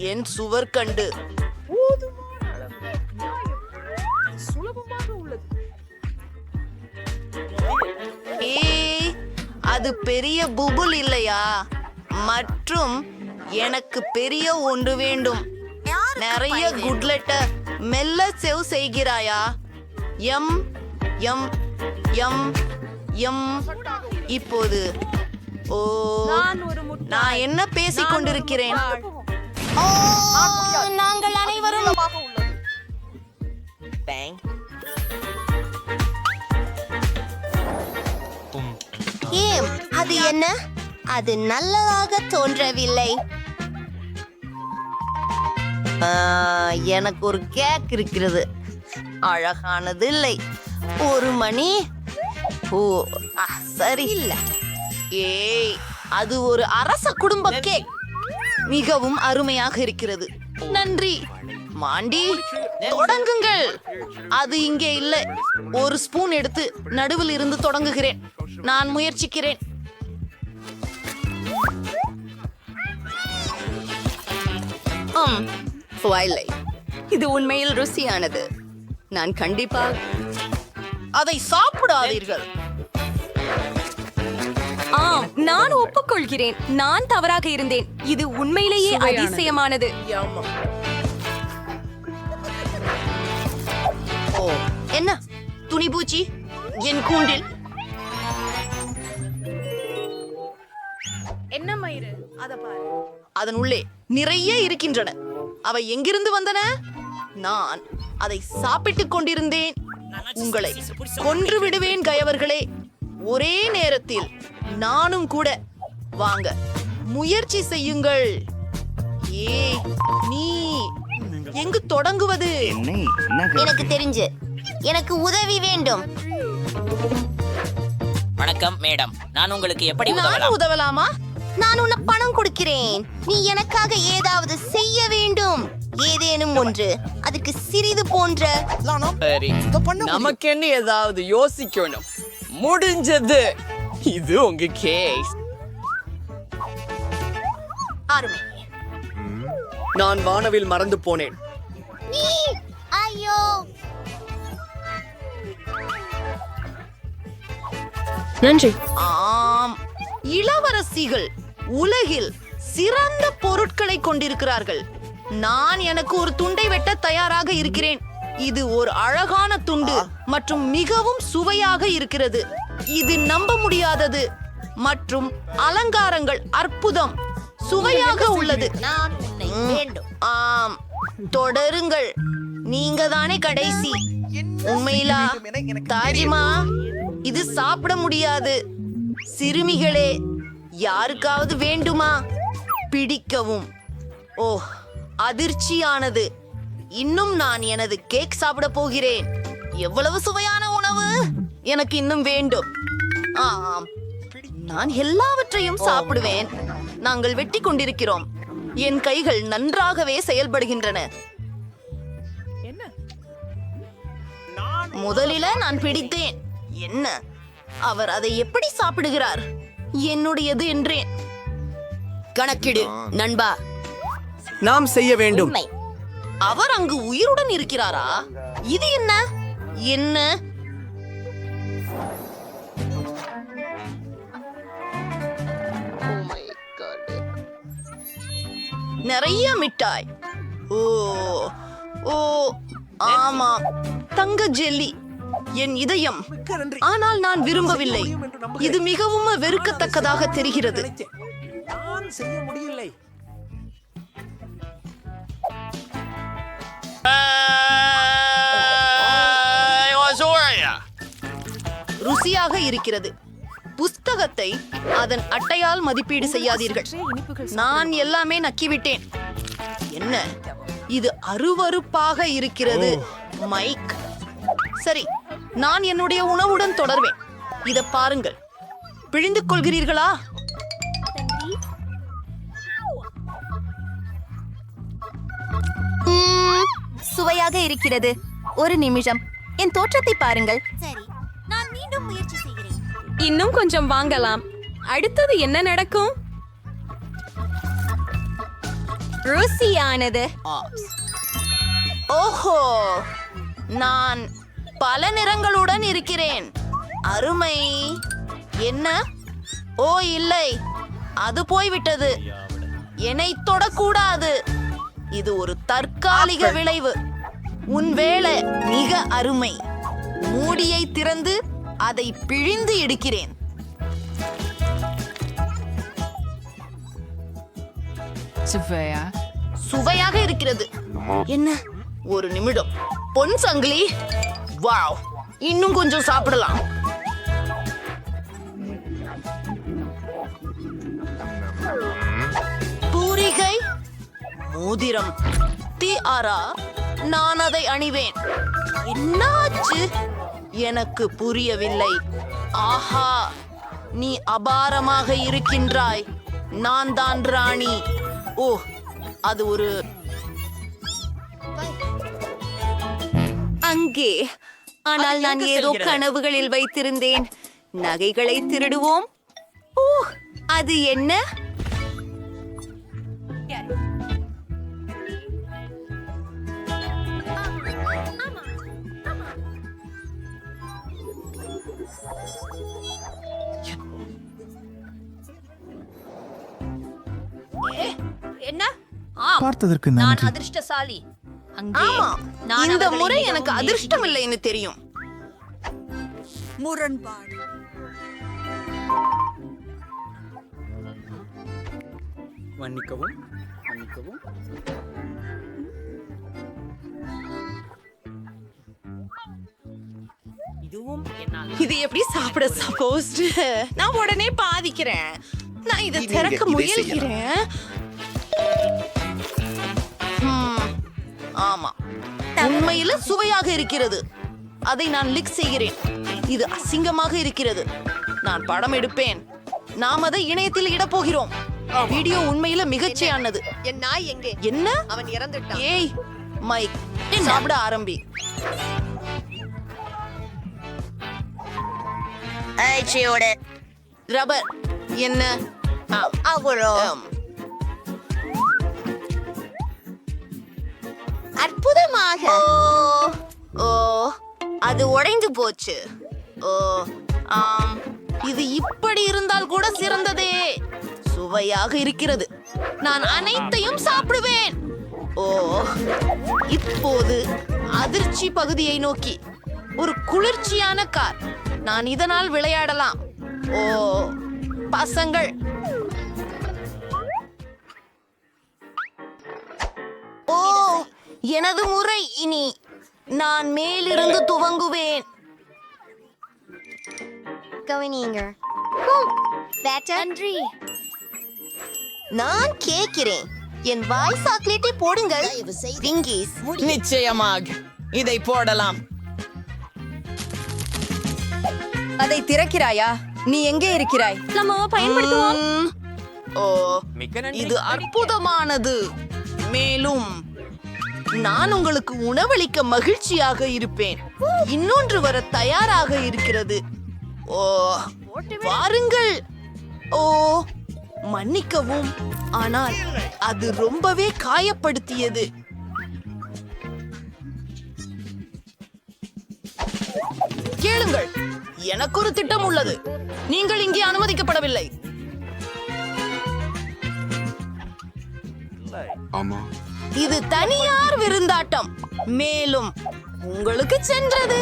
என் சுவர் கண்டு. ஏய், அது பெரிய புபுல் இல்லையா? மற்றும் எனக்கு பெரிய ஒன்று வேண்டும். நிறைய குட்லெட்டர். மெல்ல சேவ் செய்கிறாயா? எம் எம் எம் எம். இப்போது ஓ, நான் என்ன பேசிக் கொண்டிருக்கிறேன்? நாங்கள் அனைவரும் ஏம், அது என்ன? அது நல்லதாக தோன்றவில்லை. எனக்கு ஒரு கேக் இருக்கிறது. அழகானது இல்லை. ஒரு மணி. ஓ சரி இல்ல. ஏய், அது ஒரு அரச குடும்ப கேக். மிகவும் அருமையாக இருக்கிறது. நன்றி மாண்டி. தொடங்குங்கள். அது இங்கே இல்லை. ஒரு ஸ்பூன் எடுத்து நடுவில் இருந்து தொடங்குகிறேன். நான் முயற்சிக்கிறேன். இது உண்மையில் ருசியானது. நான் கண்டிப்பாக அதை சாப்பிடாதீர்கள். ஆம், நான் ஒப்புக்கொள்கிறேன். நான் தவறாக இருந்தேன். இது உண்மையிலேயே அதிசயமானது. ஓ, என்ன துணிபூச்சி? என் கூண்டில். என்ன மயிறு அத பாரு. அதன் உள்ளே நிறைய இருக்கின்றன. அவை எங்கிருந்து வந்தன? நான் அதை சாப்பிட்டுக் கொண்டிருந்தேன். உங்களை கொன்று விடுவேன் கயவர்களே. ஒரே நேரத்தில் நானும் கூட. வாங்க, முயற்சி செய்யுங்கள். ஏய், நீ எங்கு தொடங்குவது? எனக்கு தெரிஞ்சு எனக்கு உதவி வேண்டும். வணக்கம் மேடம், நான் உங்களுக்கு எப்படி நான் உதவலாமா? நான் உன்னை பணம் கொடுக்கிறேன். நீ எனக்காக ஏதாவது செய்ய வேண்டும். ஏதேனும் ஒன்று. அதுக்கு சிறிது போன்ற. சரி, நமக்கு என்ன ஏதாவது யோசிக்கணும். முடிஞ்சது. இது உங்க கேஸ். அருமை. நான் வானவில் மறந்து போனேன். ஐயோ, நன்றி. ஆம், இளவரசிகள் உலகில் சிறந்த பொருட்களை கொண்டிருக்கிறார்கள். நான் எனக்கு ஒரு துண்டை வெட்ட தயாராக இருக்கிறேன். இது ஒரு அழகான துண்டு மற்றும் மிகவும் சுவையாக இருக்கிறது. இது நம்ப முடியாதது மற்றும் அலங்காரங்கள் அற்புதம். சுவையாக உள்ளது. நான் உன்னை வேண்டும். ஆம், தொடருங்கள். நீங்க தானே கடைசி. உண்மையிலா தாஜிமா, இது சாப்பிட முடியாது. சிறுமிகளே, யாருக்காவது வேண்டுமா? பிடிக்கவும். ஓ, அதிர்ச்சியானது. இன்னும் நான் எனது கேக் சாப்பிட போகிறேன். எவ்வளவு சுவையான உணவு! எனக்கு இன்னும் வேண்டும். ஆம், நான் எல்லாவற்றையும் சாப்பிடுவேன். நாங்கள் வெட்டி கொண்டிருக்கிறோம். என் கைகள் நன்றாகவே செயல்படுகின்றன. முதலில நான் பிடித்தேன். என்ன, அவர் அதை எப்படி சாப்பிடுகிறார்? என்னுடையது என்றேன். கணக்கிடு நண்பா. நாம் செய்ய வேண்டும். அவர் அங்கு உயிருடன் இருக்கிறாரா? இது என்ன? என்ன? நிறைய மிட்டாய். ஓ ஓ ஆமாம், தங்க ஜெல்லி. என் இதயம். ஆனால் நான் விரும்பவில்லை. இது மிகவும் வெறுக்கத்தக்கதாக தெரிகிறது. நான் செய்ய முடியலை. ருசியாக இருக்கிறது. புஸ்தகத்தை அதன் அட்டையால் மதிப்பீடு செய்யாதீர்கள். நான் எல்லாமே நக்கிவிட்டேன். என்ன, இது அருவருப்பாக இருக்கிறது. மைக். சரி, நான் என்னுடைய உணவுடன் தொடர்வேன். இத பாருங்கள். பிழிந்து கொள்கிறீர்களா? சுவையாக இருக்கிறது. ஒரு நிமிஷம், என் தோற்றத்தை பாருங்கள். சரி, நான் மீண்டும் முயற்சி செய்கிறேன். இன்னும் கொஞ்சம் வாங்கலாம். அடுத்தது என்ன நடக்கும்? ருசியானது. ஓஹோ, நான் பல நிறங்களுடன் இருக்கிறேன். அருமை. என்ன? ஓ இல்லை, அது போய்விட்டது. என்னை தொடக்கூடாது. இது ஒரு தற்காலிக விளைவு. உன் வேலை மிக அருமை. மூடியை திறந்து அதை பிழிந்து எடுக்கிறேன். சுவையாக இருக்கிறது. என்ன? ஒரு நிமிடம். பொன் சங்கிலி. வாவ், இன்னும் கொஞ்சம் சாப்பிடலாம். பூரிகை, மோதிரம், திஆரா. நான் அதை அணிவேன். என்னாச்சு? எனக்கு புரியவில்லை. ஆஹா, நீ அபாரமாக இருக்கின்றாய். நான் தான் ராணி. ஓ, அது ஒரு அங்கே. ஆனால் நான் ஏதோ கனவுகளில் வைத்திருந்தேன். நகைகளை திருடுவோம். ஓ, அது என்ன? என்ன? பார்த்ததற்கு நான் நன்றி. அதிர்ஷ்டசாலி. ஆமா, இந்த முறை எனக்கு அதிர்ஷ்டம் இல்லைன்னு தெரியும். முரண்பாடு. மன்னிக்கவும் மன்னிக்கவும். இதுவும் என்னால் இது எப்படி சாப்பிட சப்போஸ் நான் உடனே பாதிக்கிறேன். நான் இதை திறக்க முயல்கிறேன். ஆமா, உண்மையில சுவையாக இருக்கிறது. அதை நான் லிக் செய்கிறேன். இது அசிங்கமாக இருக்கிறது. நான் படம் எடுப்பேன். நாம் அதை இணையத்தில் இட போகிறோம். வீடியோ உண்மையில மிகச்சியானது. என் நாய் எங்கே? என்ன? அவன் இறந்துட்டான். ஏய் மைக், சாப்பிட ஆரம்பி. ரப்பர் என்ன? அவரோ அற்புதமாக. ஓ, அது உடைந்து போச்சு. ஓ, ஆம், இது இப்படி இருந்தால் கூட சிறந்ததே. சுவையாக இருக்கிறது. நான் அனைத்தையும் சாப்பிடுவேன். ஓ, இப்போது அதிர்ச்சி பகுதியை நோக்கி ஒரு குளிர்ச்சியான கார். நான் இதனால் விளையாடலாம். ஓ, பசங்கள். ஓ, எனது முறை. இனி நான் மேலிருந்து துவங்குவேன். கவனிங்க. நன்றி. நான் கேட்கிறேன். என் வாய் சாக்லேட்டை போடுங்கள். விங்கீஸ். நிச்சயமாக இதை போடலாம். அதை திறக்கிறாயா? நீ எங்கே இருக்கிறாய்? நம்ம பயன்படுத்துவோம். ஓ, இது அற்புதமானது. மேலும் நான் உங்களுக்கு உணவளிக்க மகிழ்ச்சியாக இருப்பேன். இன்னொன்று வர தயாராக இருக்கிறது. ஓ, வாருங்கள். ஓ, மன்னிக்கவும், ஆனால் அது ரொம்பவே காயப்படுத்தியது. கேளுங்கள், எனக்கு ஒரு திட்டம் உள்ளது. நீங்கள் இங்கே அனுமதிக்கப்படவில்லை. ஆமா, இது தனியார் விருந்தாட்டம். மேலும் உங்களுக்கு சென்றது.